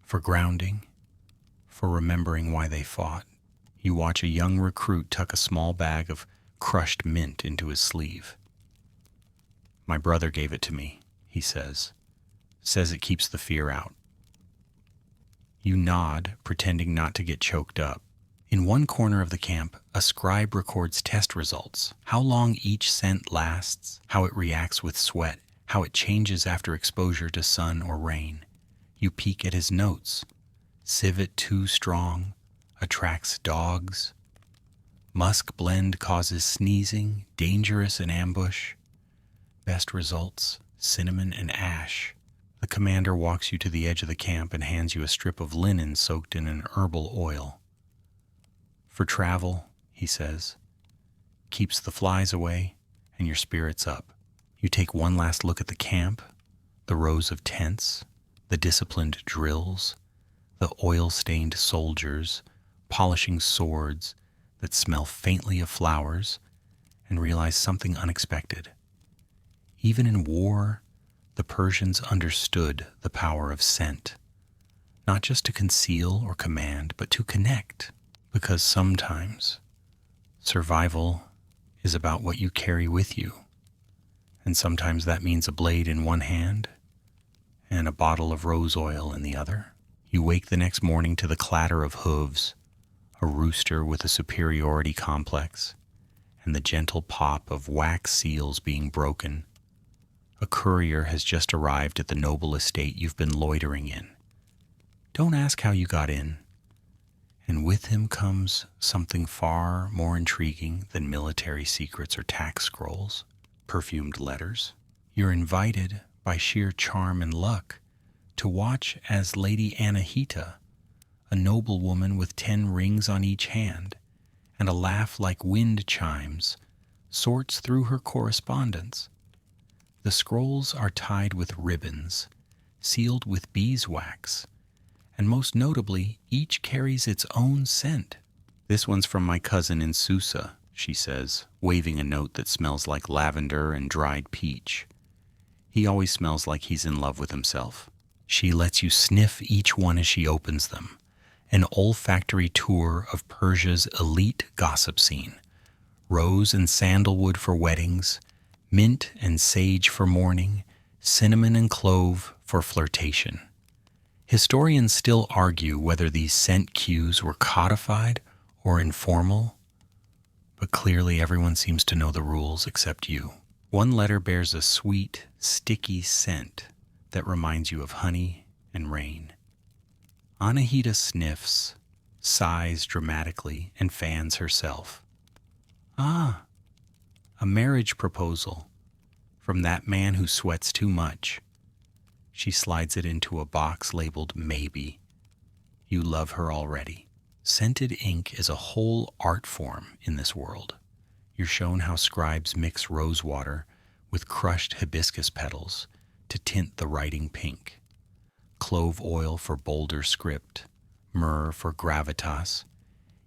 S1: for grounding, for remembering why they fought. You watch a young recruit tuck a small bag of crushed mint into his sleeve. "My brother gave it to me," he says. "Says it keeps the fear out." You nod, pretending not to get choked up. In one corner of the camp, a scribe records test results: how long each scent lasts, how it reacts with sweat, how it changes after exposure to sun or rain. You peek at his notes. Civet too strong, attracts dogs. Musk blend causes sneezing, dangerous in ambush. Best results, cinnamon and ash. The commander walks you to the edge of the camp and hands you a strip of linen soaked in an herbal oil. "For travel," he says, "keeps the flies away and your spirits up." You take one last look at the camp, the rows of tents, the disciplined drills, the oil-stained soldiers polishing swords that smell faintly of flowers, and realize something unexpected. Even in war, the Persians understood the power of scent, not just to conceal or command, but to connect, because sometimes survival is about what you carry with you, and sometimes that means a blade in one hand and a bottle of rose oil in the other. You wake the next morning to the clatter of hooves, a rooster with a superiority complex, and the gentle pop of wax seals being broken. A courier has just arrived at the noble estate you've been loitering in. Don't ask how you got in. And with him comes something far more intriguing than military secrets or tax scrolls, perfumed letters. You're invited, by sheer charm and luck, to watch as Lady Anahita, a noblewoman with 10 rings on each hand and a laugh like wind chimes, sorts through her correspondence. The scrolls are tied with ribbons, sealed with beeswax, and most notably, each carries its own scent. "This one's from my cousin in Susa," she says, waving a note that smells like lavender and dried peach. "He always smells like he's in love with himself." She lets you sniff each one as she opens them, an olfactory tour of Persia's elite gossip scene. Rose and sandalwood for weddings, mint and sage for mourning, cinnamon and clove for flirtation. Historians still argue whether these scent cues were codified or informal, but clearly everyone seems to know the rules except you. One letter bears a sweet, sticky scent that reminds you of honey and rain. Anahita sniffs, sighs dramatically, and fans herself. "Ah, a marriage proposal from that man who sweats too much." She slides it into a box labeled "Maybe." You love her already. Scented ink is a whole art form in this world. You're shown how scribes mix rose water with crushed hibiscus petals to tint the writing pink. Clove oil for bolder script, myrrh for gravitas,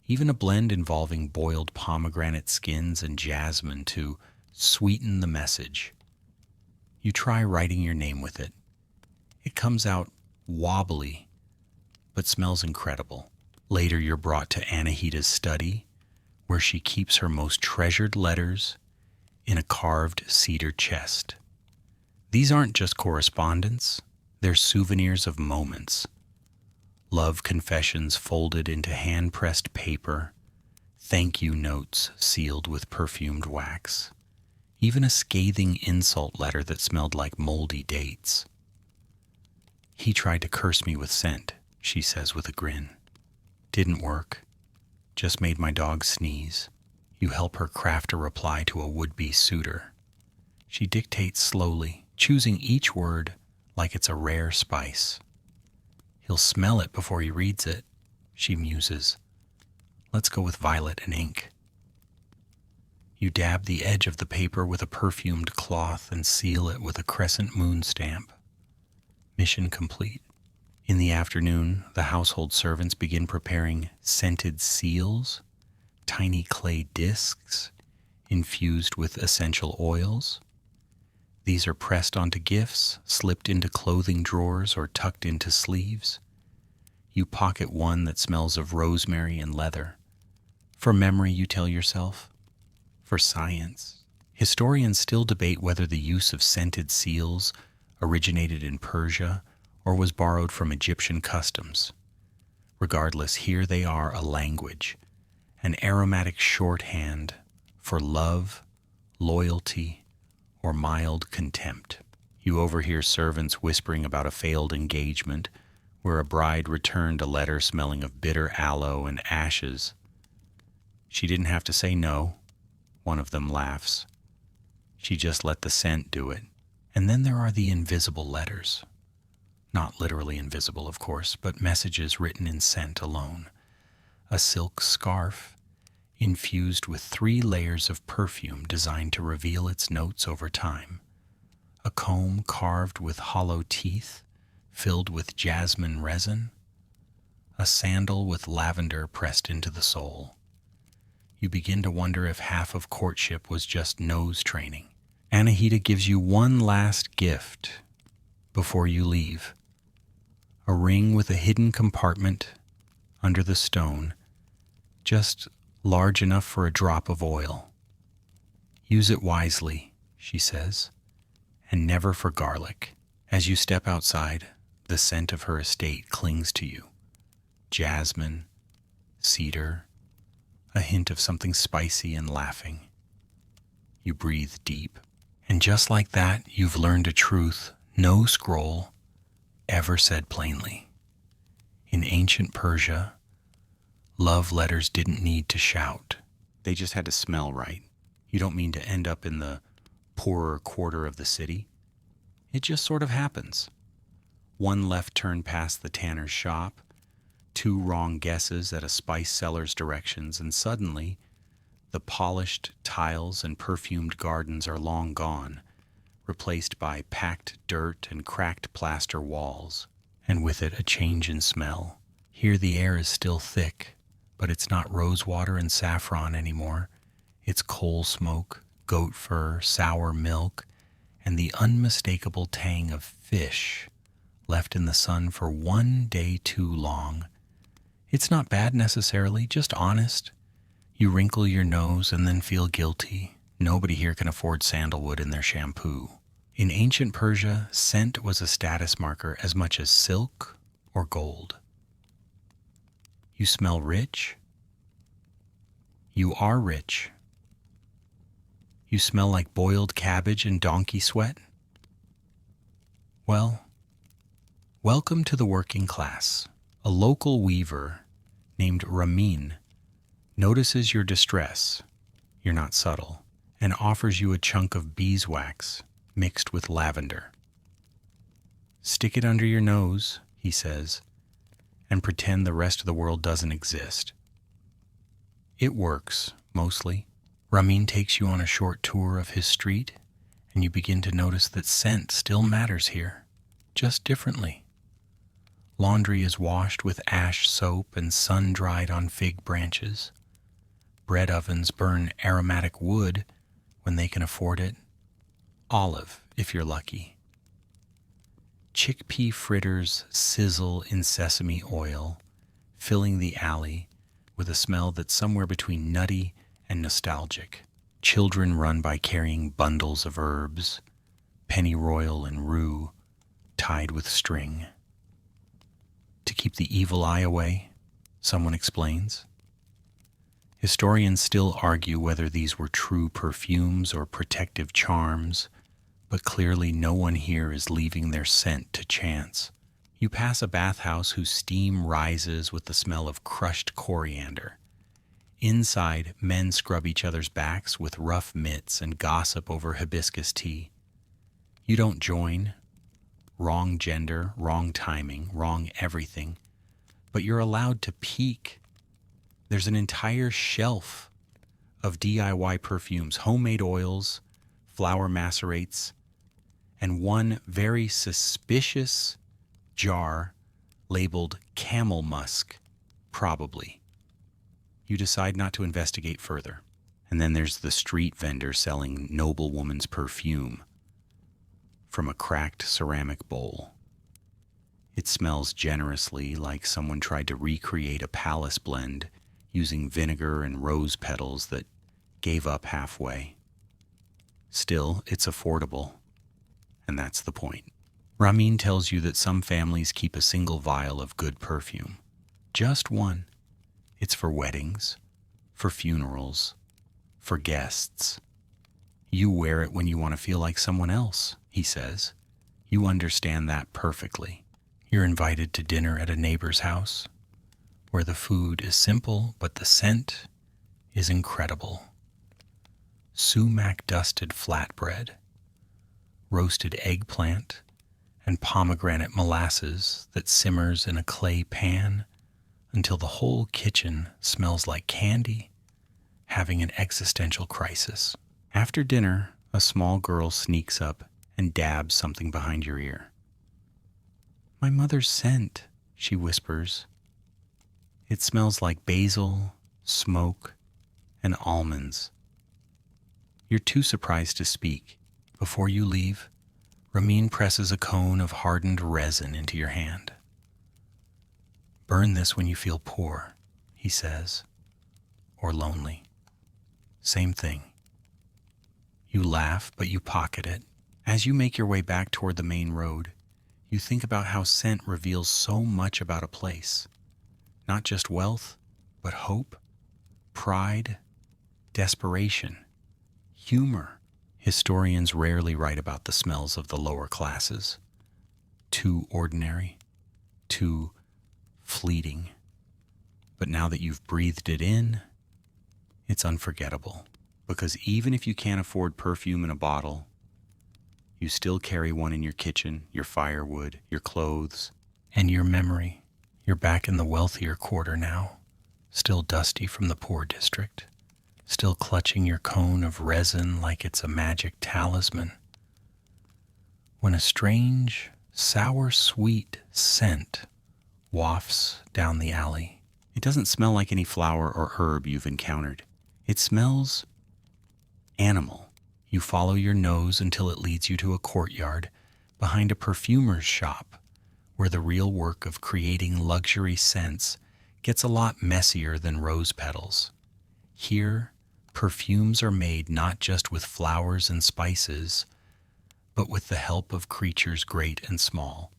S1: even a blend involving boiled pomegranate skins and jasmine to sweeten the message. You try writing your name with it. It comes out wobbly, but smells incredible. Later, you're brought to Anahita's study, where she keeps her most treasured letters in a carved cedar chest. These aren't just correspondence, they're souvenirs of moments. Love confessions folded into hand-pressed paper, thank you notes sealed with perfumed wax, even a scathing insult letter that smelled like moldy dates. He tried to curse me with scent, she says with a grin. Didn't work. Just made my dog sneeze. You help her craft a reply to a would-be suitor. She dictates slowly, choosing each word like it's a rare spice. He'll smell it before he reads it, she muses. Let's go with violet and ink. You dab the edge of the paper with a perfumed cloth and seal it with a crescent moon stamp. Mission complete. In the afternoon, the household servants begin preparing scented seals, tiny clay discs infused with essential oils. These are pressed onto gifts, slipped into clothing drawers, or tucked into sleeves. You pocket one that smells of rosemary and leather. For memory, you tell yourself. For science. Historians still debate whether the use of scented seals originated in Persia or was borrowed from Egyptian customs. Regardless, here they are, a language, an aromatic shorthand for love, loyalty, or mild contempt. You overhear servants whispering about a failed engagement where a bride returned a letter smelling of bitter aloe and ashes. She didn't have to say no, one of them laughs. She just let the scent do it. And then there are the invisible letters. Not literally invisible, of course, but messages written in scent alone. A silk scarf infused with 3 layers of perfume designed to reveal its notes over time. A comb carved with hollow teeth filled with jasmine resin. A sandal with lavender pressed into the sole. You begin to wonder if half of courtship was just nose training. Anahita gives you one last gift before you leave. A ring with a hidden compartment under the stone, just large enough for a drop of oil. Use it wisely, she says, and never for garlic. As you step outside, the scent of her estate clings to you. Jasmine, cedar, a hint of something spicy and laughing. You breathe deep. And just like that, you've learned a truth no scroll ever said plainly. In ancient Persia, love letters didn't need to shout. They just had to smell right. You don't mean to end up in the poorer quarter of the city. It just sort of happens. One left turn past the tanner's shop, 2 wrong guesses at a spice seller's directions, and suddenly the polished tiles and perfumed gardens are long gone, replaced by packed dirt and cracked plaster walls, and with it a change in smell. Here the air is still thick, but it's not rosewater and saffron anymore. It's coal smoke, goat fur, sour milk, and the unmistakable tang of fish left in the sun for one day too long. It's not bad necessarily, just honest. You wrinkle your nose and then feel guilty. Nobody here can afford sandalwood in their shampoo. In ancient Persia, scent was a status marker as much as silk or gold. You smell rich? You are rich. You smell like boiled cabbage and donkey sweat? Well, welcome to the working class. A local weaver named Ramin notices your distress, you're not subtle, and offers you a chunk of beeswax mixed with lavender. Stick it under your nose, he says, and pretend the rest of the world doesn't exist. It works, mostly. Ramin takes you on a short tour of his street, and you begin to notice that scent still matters here, just differently. Laundry is washed with ash soap and sun-dried on fig branches. Bread ovens burn aromatic wood when they can afford it. Olive, if you're lucky. Chickpea fritters sizzle in sesame oil, filling the alley with a smell that's somewhere between nutty and nostalgic. Children run by carrying bundles of herbs, pennyroyal and rue, tied with string. To keep the evil eye away, someone explains. Historians still argue whether these were true perfumes or protective charms, but clearly no one here is leaving their scent to chance. You pass a bathhouse whose steam rises with the smell of crushed coriander. Inside, men scrub each other's backs with rough mitts and gossip over hibiscus tea. You don't join. Wrong gender, wrong timing, wrong everything. But you're allowed to peek. There's an entire shelf of DIY perfumes, homemade oils, flower macerates, and one very suspicious jar labeled camel musk, probably. You decide not to investigate further. And then there's the street vendor selling noblewoman's perfume from a cracked ceramic bowl. It smells generously like someone tried to recreate a palace blend using vinegar and rose petals that gave up halfway. Still, it's affordable, and that's the point. Ramin tells you that some families keep a single vial of good perfume. Just one. It's for weddings, for funerals, for guests. You wear it when you want to feel like someone else, he says. You understand that perfectly. You're invited to dinner at a neighbor's house, where the food is simple, but the scent is incredible. Sumac-dusted flatbread, roasted eggplant, and pomegranate molasses that simmers in a clay pan until the whole kitchen smells like candy, having an existential crisis. After dinner, a small girl sneaks up and dabs something behind your ear. "My mother's scent," she whispers. It smells like basil, smoke, and almonds. You're too surprised to speak. Before you leave, Ramin presses a cone of hardened resin into your hand. "Burn this when you feel poor," he says, "or lonely. Same thing." You laugh, but you pocket it. As you make your way back toward the main road, you think about how scent reveals so much about a place. Not just wealth, but hope, pride, desperation, humor. Historians rarely write about the smells of the lower classes. Too ordinary, too fleeting. But now that you've breathed it in, it's unforgettable. Because even if you can't afford perfume in a bottle, you still carry one in your kitchen, your firewood, your clothes, and your memory. You're back in the wealthier quarter now, still dusty from the poor district, still clutching your cone of resin like it's a magic talisman. When a strange, sour-sweet scent wafts down the alley. It doesn't smell like any flower or herb you've encountered. It smells animal. You follow your nose until it leads you to a courtyard behind a perfumer's shop where the real work of creating luxury scents gets a lot messier than rose petals. Here, perfumes are made not just with flowers and spices, but with the help of creatures great and small,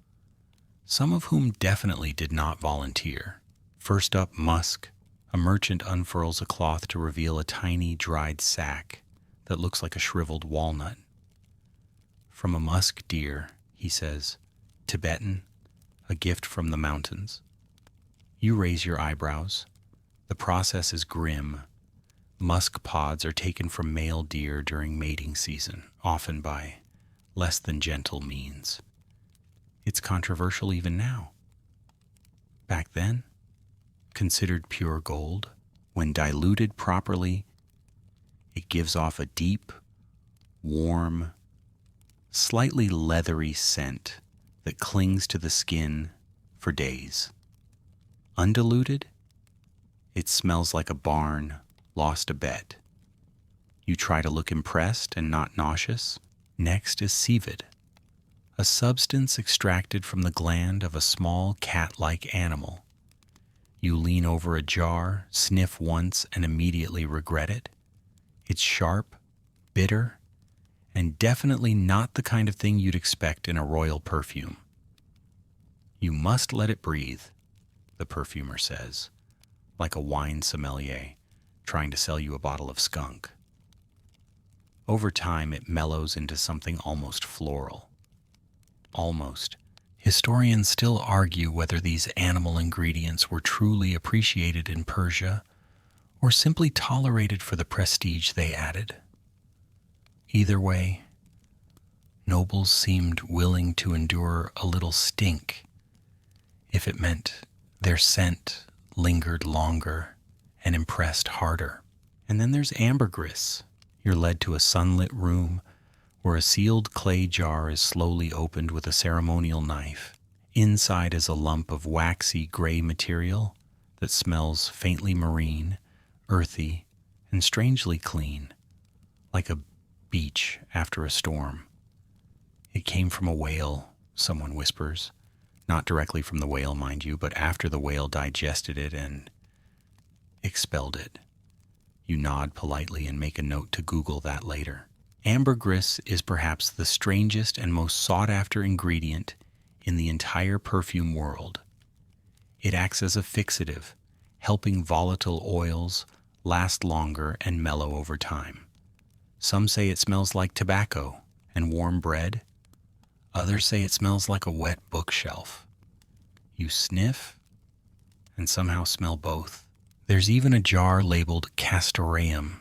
S1: some of whom definitely did not volunteer. First up, musk. A merchant unfurls a cloth to reveal a tiny dried sack that looks like a shriveled walnut. "From a musk deer," he says, "Tibetan, a gift from the mountains." You raise your eyebrows. The process is grim. Musk pods are taken from male deer during mating season, often by less than gentle means. It's controversial even now. Back then, considered pure gold, when diluted properly, it gives off a deep, warm, slightly leathery scent that clings to the skin for days. Undiluted, it smells like a barn lost a bet. You try to look impressed and not nauseous. Next is civet, a substance extracted from the gland of a small cat-like animal. You lean over a jar, sniff once, and immediately regret it. It's sharp, bitter, and definitely not the kind of thing you'd expect in a royal perfume. You must let it breathe, the perfumer says, like a wine sommelier trying to sell you a bottle of skunk. Over time, it mellows into something almost floral. Almost. Historians still argue whether these animal ingredients were truly appreciated in Persia or simply tolerated for the prestige they added. Either way, nobles seemed willing to endure a little stink if it meant their scent lingered longer and impressed harder. And then there's ambergris. You're led to a sunlit room where a sealed clay jar is slowly opened with a ceremonial knife. Inside is a lump of waxy gray material that smells faintly marine, earthy, and strangely clean, like a beach after a storm. It came from a whale, someone whispers. Not directly from the whale, mind you, but after the whale digested it and expelled it. You nod politely and make a note to Google that later. Ambergris is perhaps the strangest and most sought-after ingredient in the entire perfume world. It acts as a fixative, helping volatile oils last longer and mellow over time. Some say it smells like tobacco and warm bread. Others say it smells like a wet bookshelf. You sniff and somehow smell both. There's even a jar labeled castoreum.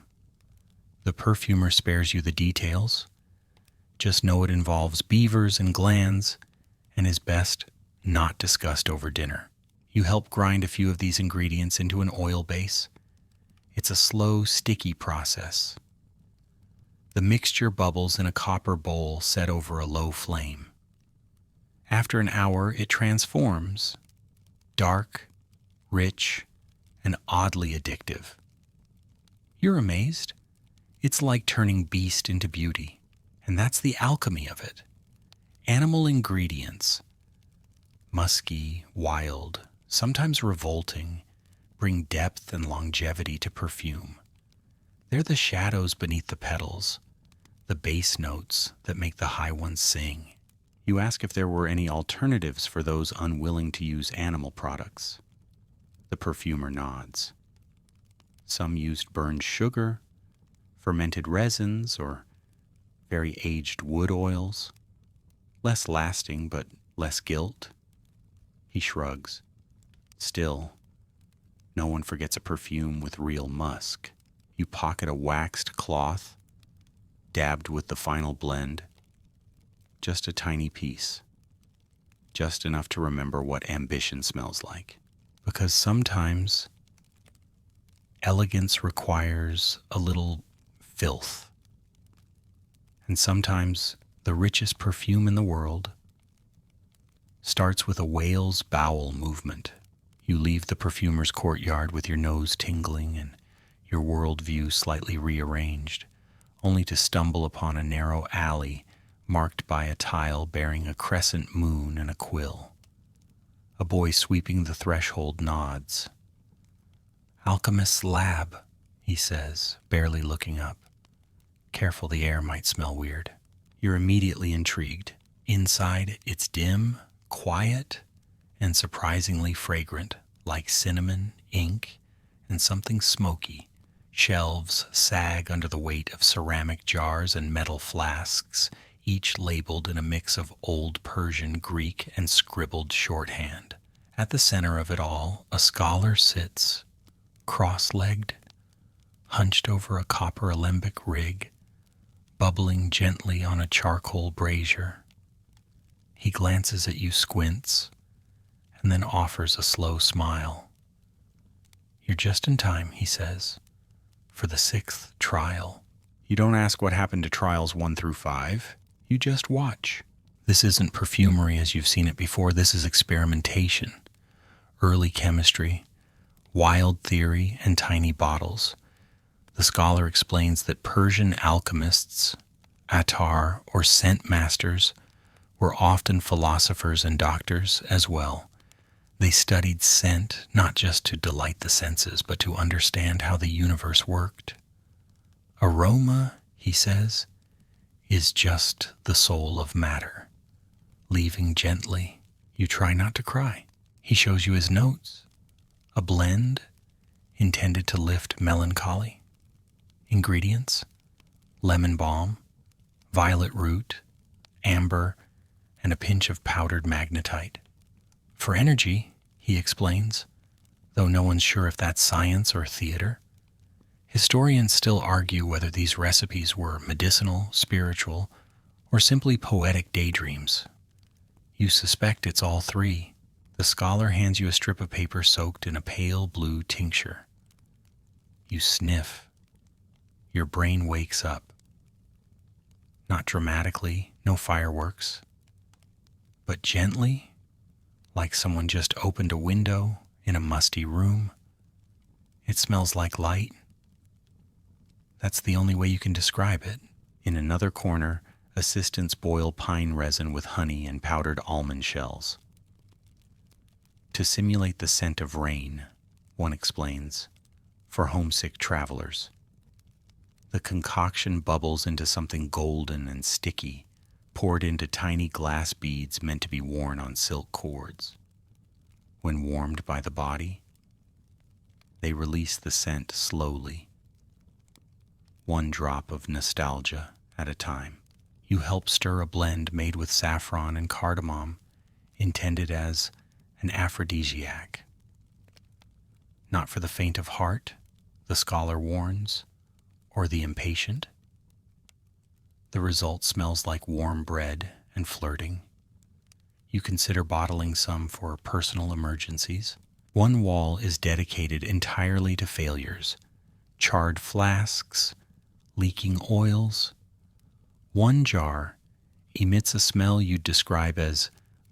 S1: The perfumer spares you the details. Just know it involves beavers and glands and is best not discussed over dinner. You help grind a few of these ingredients into an oil base. It's a slow, sticky process. The mixture bubbles in a copper bowl set over a low flame. After an hour, it transforms. Dark, rich, and oddly addictive. You're amazed. It's like turning beast into beauty, and that's the alchemy of it. Animal ingredients, musky, wild, sometimes revolting, bring depth and longevity to perfume. They're the shadows beneath the petals, the bass notes that make the high ones sing. You ask if there were any alternatives for those unwilling to use animal products. The perfumer nods. Some used burned sugar, fermented resins, or very aged wood oils. Less lasting, but less guilt. He shrugs. Still, no one forgets a perfume with real musk. You pocket a waxed cloth, dabbed with the final blend. Just a tiny piece. Just enough to remember what ambition smells like. Because sometimes elegance requires a little filth. And sometimes the richest perfume in the world starts with a whale's bowel movement. You leave the perfumer's courtyard with your nose tingling and your worldview slightly rearranged, only to stumble upon a narrow alley marked by a tile bearing a crescent moon and a quill. A boy sweeping the threshold nods. "Alchemist's lab," he says, barely looking up. Careful, the air might smell weird. You're immediately intrigued. Inside, it's dim, quiet, and surprisingly fragrant, like cinnamon, ink, and something smoky. Shelves sag under the weight of ceramic jars and metal flasks, each labeled in a mix of old Persian, Greek, and scribbled shorthand. At the center of it all, a scholar sits, cross-legged, hunched over a copper alembic rig, bubbling gently on a charcoal brazier. He glances at you, squints, and then offers a slow smile. "You're just in time," he says, "for the 6th trial." You don't ask what happened to trials 1 through 5. You just watch. This isn't perfumery as you've seen it before. This is experimentation, early chemistry, wild theory, and tiny bottles. The scholar explains that Persian alchemists, attar, or scent masters were often philosophers and doctors as well. They studied scent not just to delight the senses, but to understand how the universe worked. Aroma, he says, is just the soul of matter. Leaving gently, you try not to cry. He shows you his notes, a blend intended to lift melancholy. Ingredients: lemon balm, violet root, amber, and a pinch of powdered magnetite. For energy, he explains, though no one's sure if that's science or theater. Historians still argue whether these recipes were medicinal, spiritual, or simply poetic daydreams. You suspect it's all three. The scholar hands you a strip of paper soaked in a pale blue tincture. You sniff. Your brain wakes up. Not dramatically, no fireworks, but gently, like someone just opened a window in a musty room. It smells like light. That's the only way you can describe it. In another corner, assistants boil pine resin with honey and powdered almond shells. To simulate the scent of rain, one explains, for homesick travelers. The concoction bubbles into something golden and sticky, poured into tiny glass beads meant to be worn on silk cords. When warmed by the body, they release the scent slowly, one drop of nostalgia at a time. You help stir a blend made with saffron and cardamom, intended as an aphrodisiac. Not for the faint of heart, the scholar warns, or the impatient. The result smells like warm bread and flirting. You consider bottling some for personal emergencies. One wall is dedicated entirely to failures: charred flasks, leaking oils. One jar emits a smell you'd describe as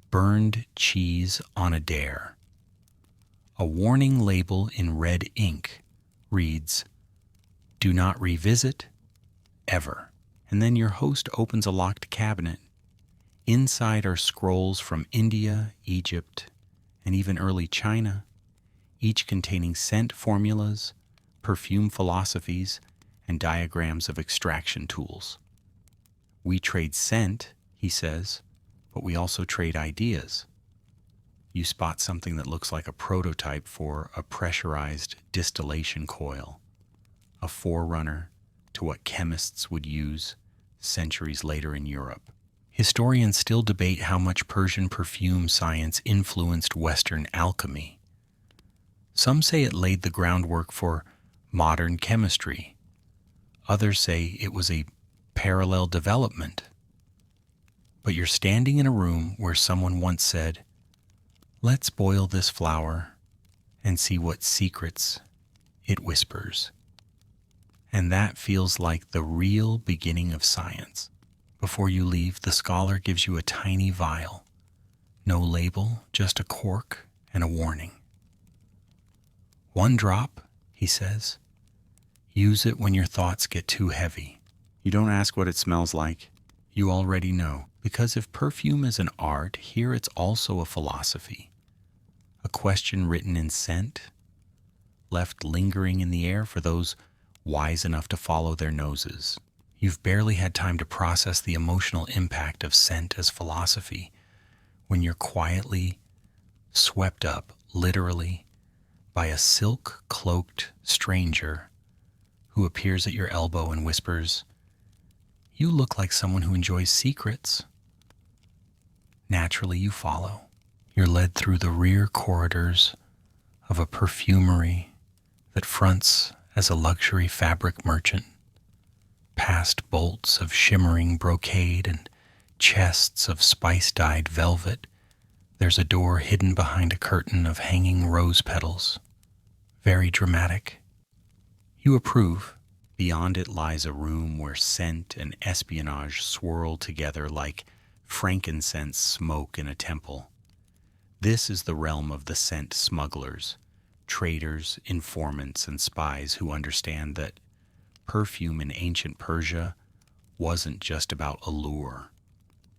S1: burned cheese on a dare. A warning label in red ink reads, "Do not revisit, ever." And then your host opens a locked cabinet. Inside are scrolls from India, Egypt, and even early China, each containing scent formulas, perfume philosophies, and diagrams of extraction tools. We trade scent, he says, but we also trade ideas. You spot something that looks like a prototype for a pressurized distillation coil, a forerunner to what chemists would use centuries later in Europe. Historians still debate how much Persian perfume science influenced Western alchemy. Some say it laid the groundwork for modern chemistry. Others say it was a parallel development. But you're standing in a room where someone once said, "Let's boil this flower and see what secrets it whispers." And that feels like the real beginning of science. Before you leave, the scholar gives you a tiny vial. No label, just a cork and a warning. One drop, he says. Use it when your thoughts get too heavy. You don't ask what it smells like. You already know. Because if perfume is an art, here it's also a philosophy. A question written in scent, left lingering in the air for those wise enough to follow their noses. You've barely had time to process the emotional impact of scent as philosophy when you're quietly swept up, literally, by a silk-cloaked stranger who appears at your elbow and whispers, "You look like someone who enjoys secrets." Naturally, you follow. You're led through the rear corridors of a perfumery that fronts as a luxury fabric merchant, past bolts of shimmering brocade and chests of spice-dyed velvet. There's a door hidden behind a curtain of hanging rose petals. Very dramatic. You approve. Beyond it lies a room where scent and espionage swirl together like frankincense smoke in a temple. This is the realm of the scent smugglers, traders, informants, and spies who understand that perfume in ancient Persia wasn't just about allure.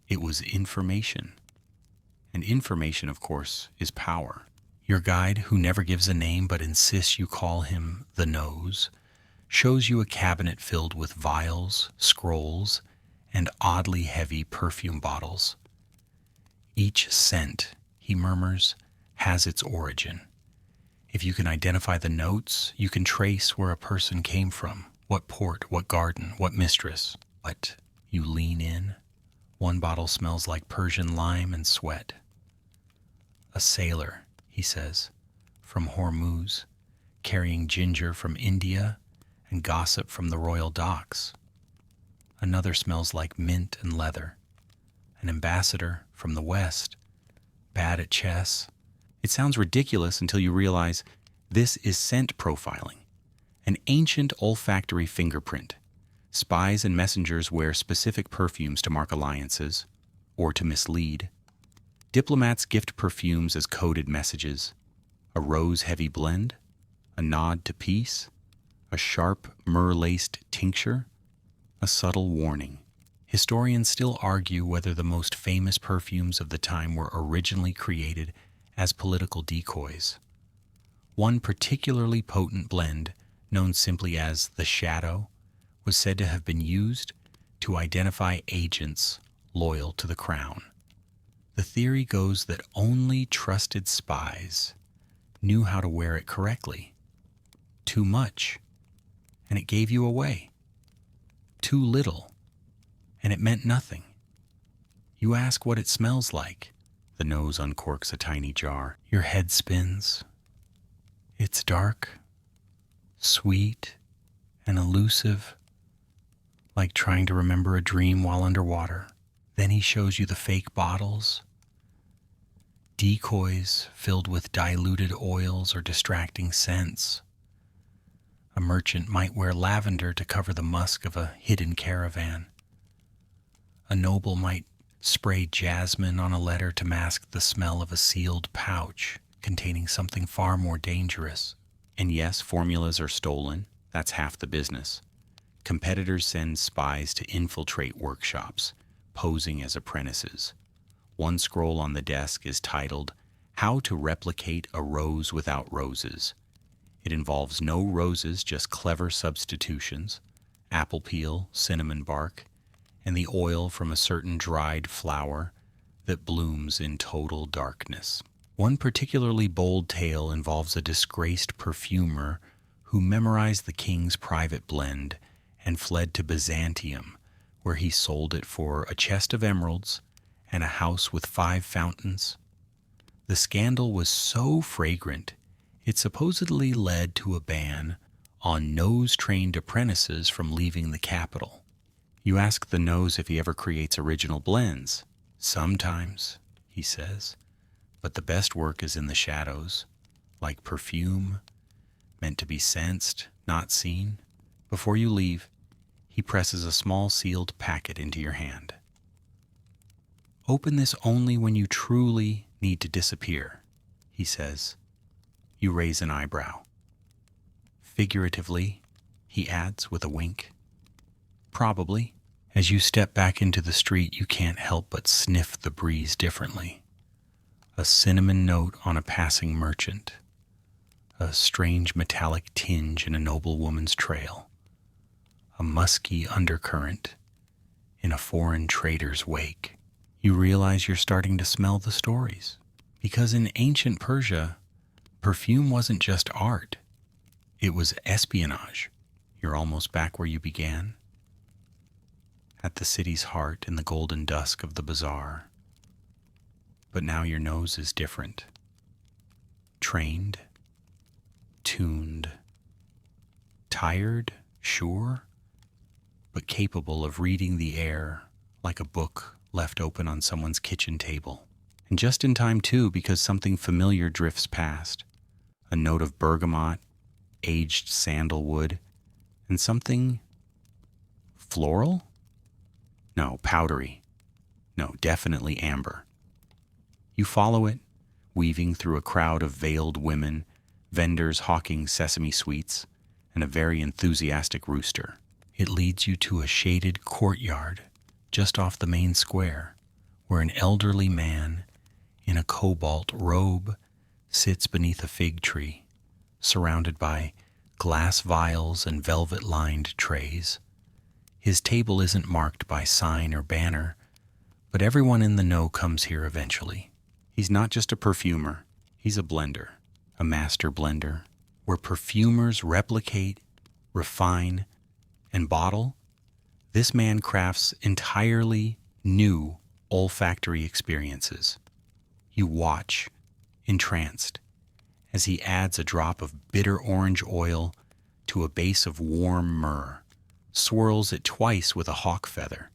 S1: It was information. And information, of course, is power. Your guide, who never gives a name but insists you call him the Nose, shows you a cabinet filled with vials, scrolls, and oddly heavy perfume bottles. Each scent, he murmurs, has its origin. If you can identify the notes, you can trace where a person came from, what port, what garden, what mistress. But you lean in. One bottle smells like Persian lime and sweat. A sailor, he says, from Hormuz, carrying ginger from India and gossip from the royal docks. Another smells like mint and leather. An ambassador from the West, bad at chess. It sounds ridiculous until you realize this is scent profiling, an ancient olfactory fingerprint. Spies and messengers wear specific perfumes to mark alliances or to mislead. Diplomats gift perfumes as coded messages. A rose-heavy blend, a nod to peace, a sharp myrrh-laced tincture, a subtle warning. Historians still argue whether the most famous perfumes of the time were originally created as political decoys. One particularly potent blend, known simply as the Shadow, was said to have been used to identify agents loyal to the crown. The theory goes that only trusted spies knew how to wear it correctly. Too much, and it gave you away. Too little, and it meant nothing. You ask what it smells like. The Nose uncorks a tiny jar. Your head spins. It's dark, sweet, and elusive, like trying to remember a dream while underwater. Then he shows you the fake bottles, decoys filled with diluted oils or distracting scents. A merchant might wear lavender to cover the musk of a hidden caravan. A noble might spray jasmine on a letter to mask the smell of a sealed pouch containing something far more dangerous. And yes, formulas are stolen. That's half the business. Competitors send spies to infiltrate workshops, posing as apprentices. One scroll on the desk is titled, "How to Replicate a Rose Without Roses." It involves no roses, just clever substitutions, apple peel, cinnamon bark, and the oil from a certain dried flower that blooms in total darkness. One particularly bold tale involves a disgraced perfumer who memorized the king's private blend and fled to Byzantium, where he sold it for a chest of emeralds and a house with 5 fountains. The scandal was so fragrant, it supposedly led to a ban on nose-trained apprentices from leaving the capital. You ask the Nose if he ever creates original blends. Sometimes, he says, but the best work is in the shadows, like perfume, meant to be sensed, not seen. Before you leave, he presses a small sealed packet into your hand. Open this only when you truly need to disappear, he says. You raise an eyebrow. Figuratively, he adds with a wink. Probably. As you step back into the street, you can't help but sniff the breeze differently. A cinnamon note on a passing merchant. A strange metallic tinge in a noblewoman's trail. A musky undercurrent in a foreign trader's wake. You realize you're starting to smell the stories. Because in ancient Persia, perfume wasn't just art. It was espionage. You're almost back where you began. At the city's heart in the golden dusk of the bazaar. But now your nose is different. Trained, tuned, tired, sure, but capable of reading the air like a book left open on someone's kitchen table. And just in time, too, because something familiar drifts past. A note of bergamot, aged sandalwood, and something floral? No, powdery. No, definitely amber. You follow it, weaving through a crowd of veiled women, vendors hawking sesame sweets, and a very enthusiastic rooster. It leads you to a shaded courtyard just off the main square, where an elderly man in a cobalt robe sits beneath a fig tree, surrounded by glass vials and velvet-lined trays. His table isn't marked by sign or banner, but everyone in the know comes here eventually. He's not just a perfumer, he's a blender, a master blender, where perfumers replicate, refine, and bottle. This man crafts entirely new olfactory experiences. You watch, entranced, as he adds a drop of bitter orange oil to a base of warm myrrh, swirls it twice with a hawk feather,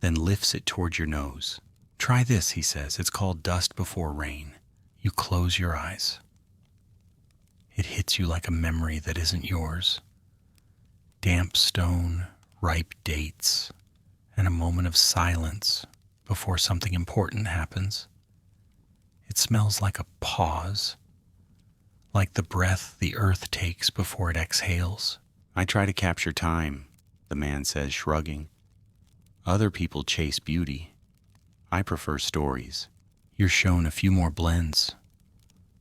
S1: then lifts it toward your nose. Try this, he says. It's called dust before rain. You close your eyes. It hits you like a memory that isn't yours. Damp stone, ripe dates, and a moment of silence before something important happens. It smells like a pause, like the breath the earth takes before it exhales. I try to capture time, the man says, shrugging. Other people chase beauty. I prefer stories. You're shown a few more blends.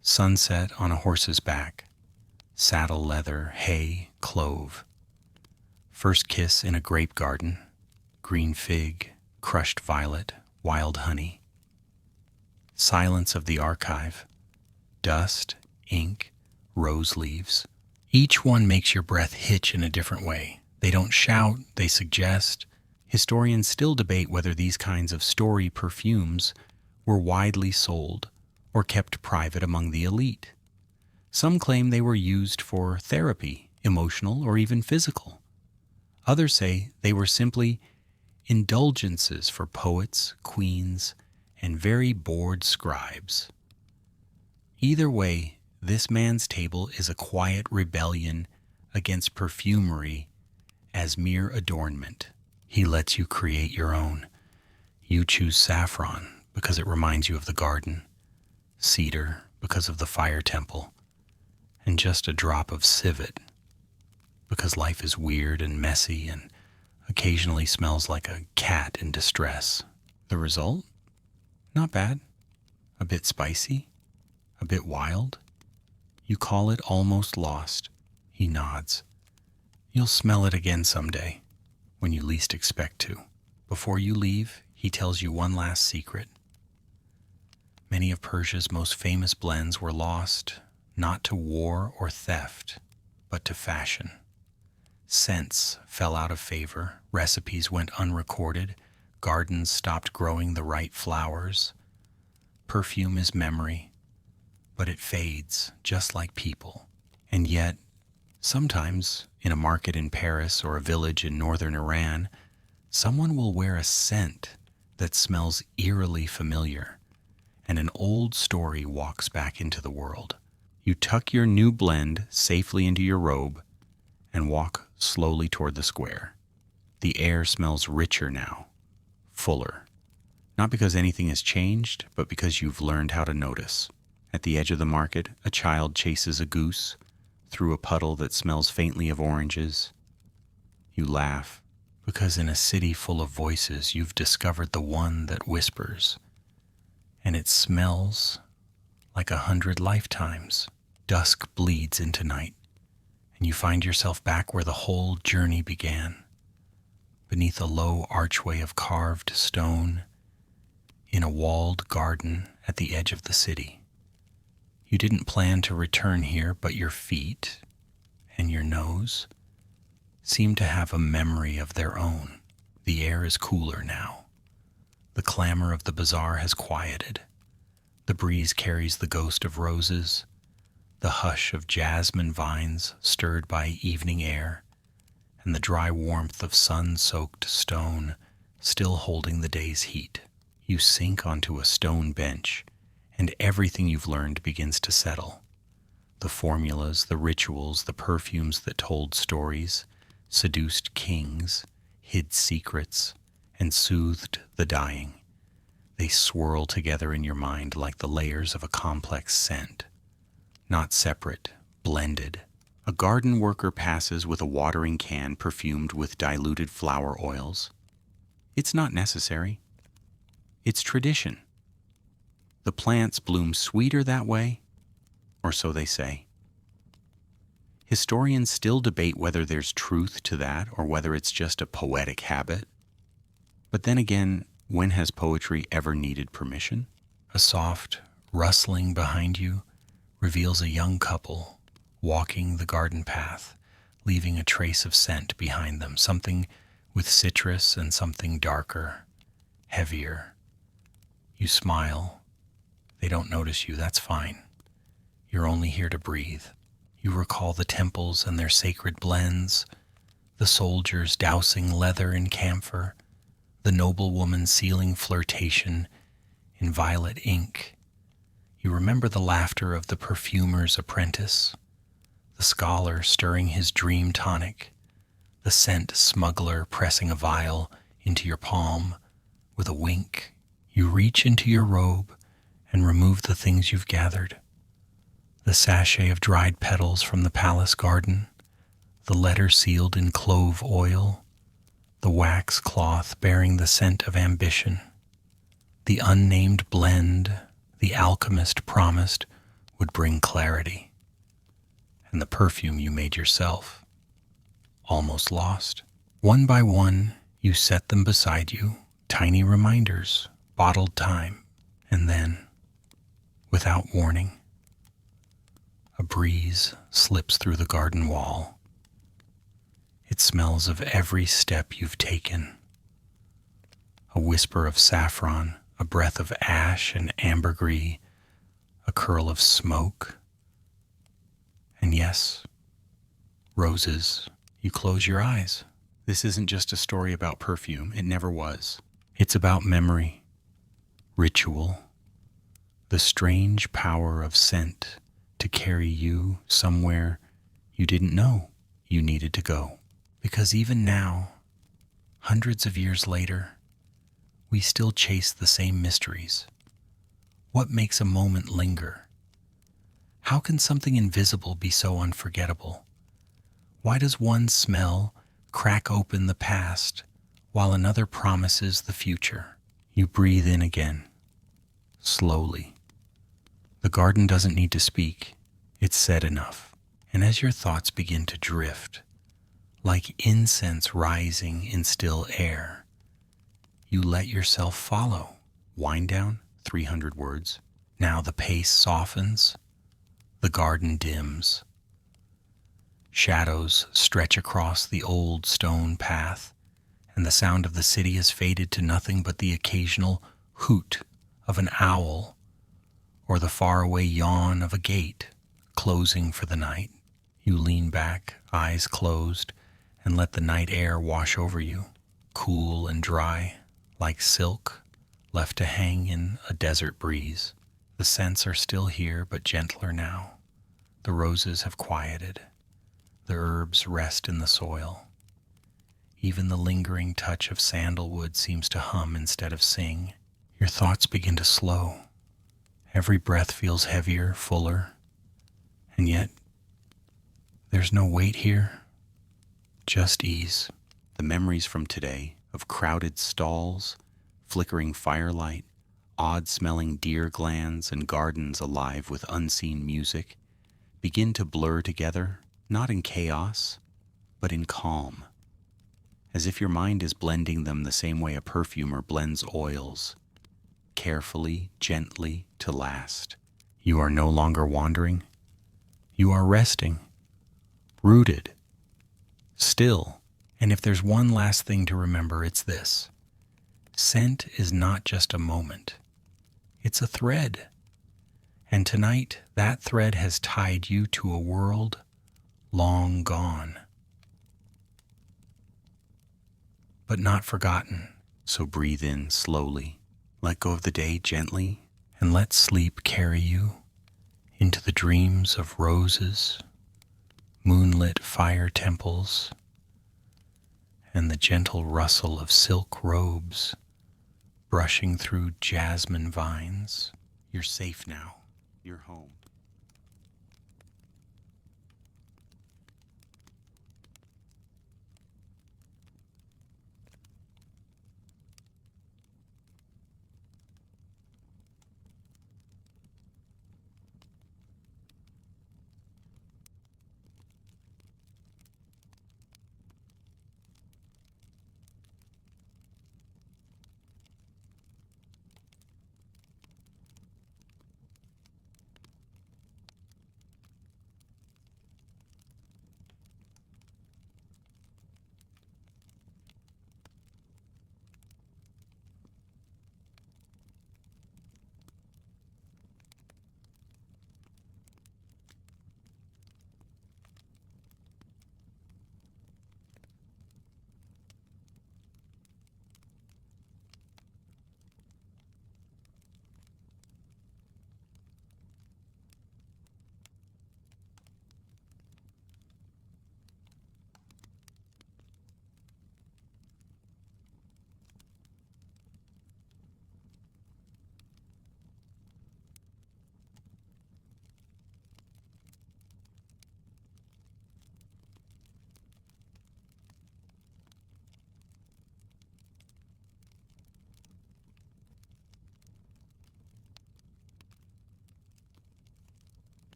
S1: Sunset on a horse's back, saddle leather, hay, clove. First kiss in a grape garden, green fig, crushed violet, wild honey. Silence of the archive, dust, ink, rose leaves. Each one makes your breath hitch in a different way. They don't shout, they suggest. Historians still debate whether these kinds of story perfumes were widely sold or kept private among the elite. Some claim they were used for therapy, emotional or even physical. Others say they were simply indulgences for poets, queens, and very bored scribes. Either way, this man's table is a quiet rebellion against perfumery as mere adornment. He lets you create your own. You choose saffron because it reminds you of the garden, cedar because of the fire temple, and just a drop of civet because life is weird and messy and occasionally smells like a cat in distress. The result? Not bad. A bit spicy, a bit wild. You call it almost lost. He nods. You'll smell it again someday, when you least expect to. Before you leave, he tells you one last secret. Many of Persia's most famous blends were lost, not to war or theft, but to fashion. Scents fell out of favor, recipes went unrecorded, gardens stopped growing the right flowers. Perfume is memory, but it fades just like people. And yet, sometimes in a market in Paris or a village in northern Iran, someone will wear a scent that smells eerily familiar, and an old story walks back into the world. You tuck your new blend safely into your robe and walk slowly toward the square. The air smells richer now, fuller. Not because anything has changed, but because you've learned how to notice. At the edge of the market, a child chases a goose through a puddle that smells faintly of oranges. You laugh, because in a city full of voices, you've discovered the one that whispers, and it smells like 100 lifetimes. Dusk bleeds into night, and you find yourself back where the whole journey began, beneath a low archway of carved stone, in a walled garden at the edge of the city. You didn't plan to return here, but your feet and your nose seem to have a memory of their own. The air is cooler now. The clamor of the bazaar has quieted. The breeze carries the ghost of roses, the hush of jasmine vines stirred by evening air, and the dry warmth of sun-soaked stone still holding the day's heat. You sink onto a stone bench, and everything you've learned begins to settle. The formulas, the rituals, the perfumes that told stories, seduced kings, hid secrets, and soothed the dying. They swirl together in your mind like the layers of a complex scent. Not separate, blended. A garden worker passes with a watering can perfumed with diluted flower oils. It's not necessary. It's tradition. The plants bloom sweeter that way, or so they say. Historians still debate whether there's truth to that or whether it's just a poetic habit. But then again, when has poetry ever needed permission? A soft rustling behind you reveals a young couple walking the garden path, leaving a trace of scent behind them, something with citrus and something darker, heavier. You smile. They don't notice you. That's fine. You're only here to breathe. You recall the temples and their sacred blends, the soldiers dousing leather in camphor, the noblewoman sealing flirtation in violet ink. You remember the laughter of the perfumer's apprentice, the scholar stirring his dream tonic, the scent smuggler pressing a vial into your palm with a wink. You reach into your robe and remove the things you've gathered. The sachet of dried petals from the palace garden, the letter sealed in clove oil, the wax cloth bearing the scent of ambition, the unnamed blend the alchemist promised would bring clarity, and the perfume you made yourself, almost lost. One by one, you set them beside you, tiny reminders, bottled time, and then, without warning, a breeze slips through the garden wall. It smells of every step you've taken. A whisper of saffron, a breath of ash and ambergris, a curl of smoke. And yes, roses. You close your eyes. This isn't just a story about perfume. It never was. It's about memory, ritual, the strange power of scent to carry you somewhere you didn't know you needed to go. Because even now, hundreds of years later, we still chase the same mysteries. What makes a moment linger? How can something invisible be so unforgettable? Why does one smell crack open the past while another promises the future? You breathe in again, slowly. The garden doesn't need to speak. It's said enough. And as your thoughts begin to drift, like incense rising in still air, you let yourself follow. Wind down, 300 words. Now the pace softens. The garden dims. Shadows stretch across the old stone path, and the sound of the city has faded to nothing but the occasional hoot of an owl or the faraway yawn of a gate closing for the night. You lean back, eyes closed, and let the night air wash over you, cool and dry, like silk left to hang in a desert breeze. The scents are still here, but gentler now. The roses have quieted. The herbs rest in the soil. Even the lingering touch of sandalwood seems to hum instead of sing. Your thoughts begin to slow. Every breath feels heavier, fuller. And yet, there's no weight here, just ease. The memories from today of crowded stalls, flickering firelight, odd-smelling deer glands, and gardens alive with unseen music begin to blur together, not in chaos, but in calm, as if your mind is blending them the same way a perfumer blends oils, carefully, gently, to last. You are no longer wandering. You are resting, rooted, still. And if there's one last thing to remember, it's this. Scent is not just a moment. It's a thread. And tonight, that thread has tied you to a world long gone, but not forgotten. So breathe in slowly. Let go of the day gently, and let sleep carry you into the dreams of roses, moonlit fire temples, and the gentle rustle of silk robes brushing through jasmine vines. You're safe now. You're home.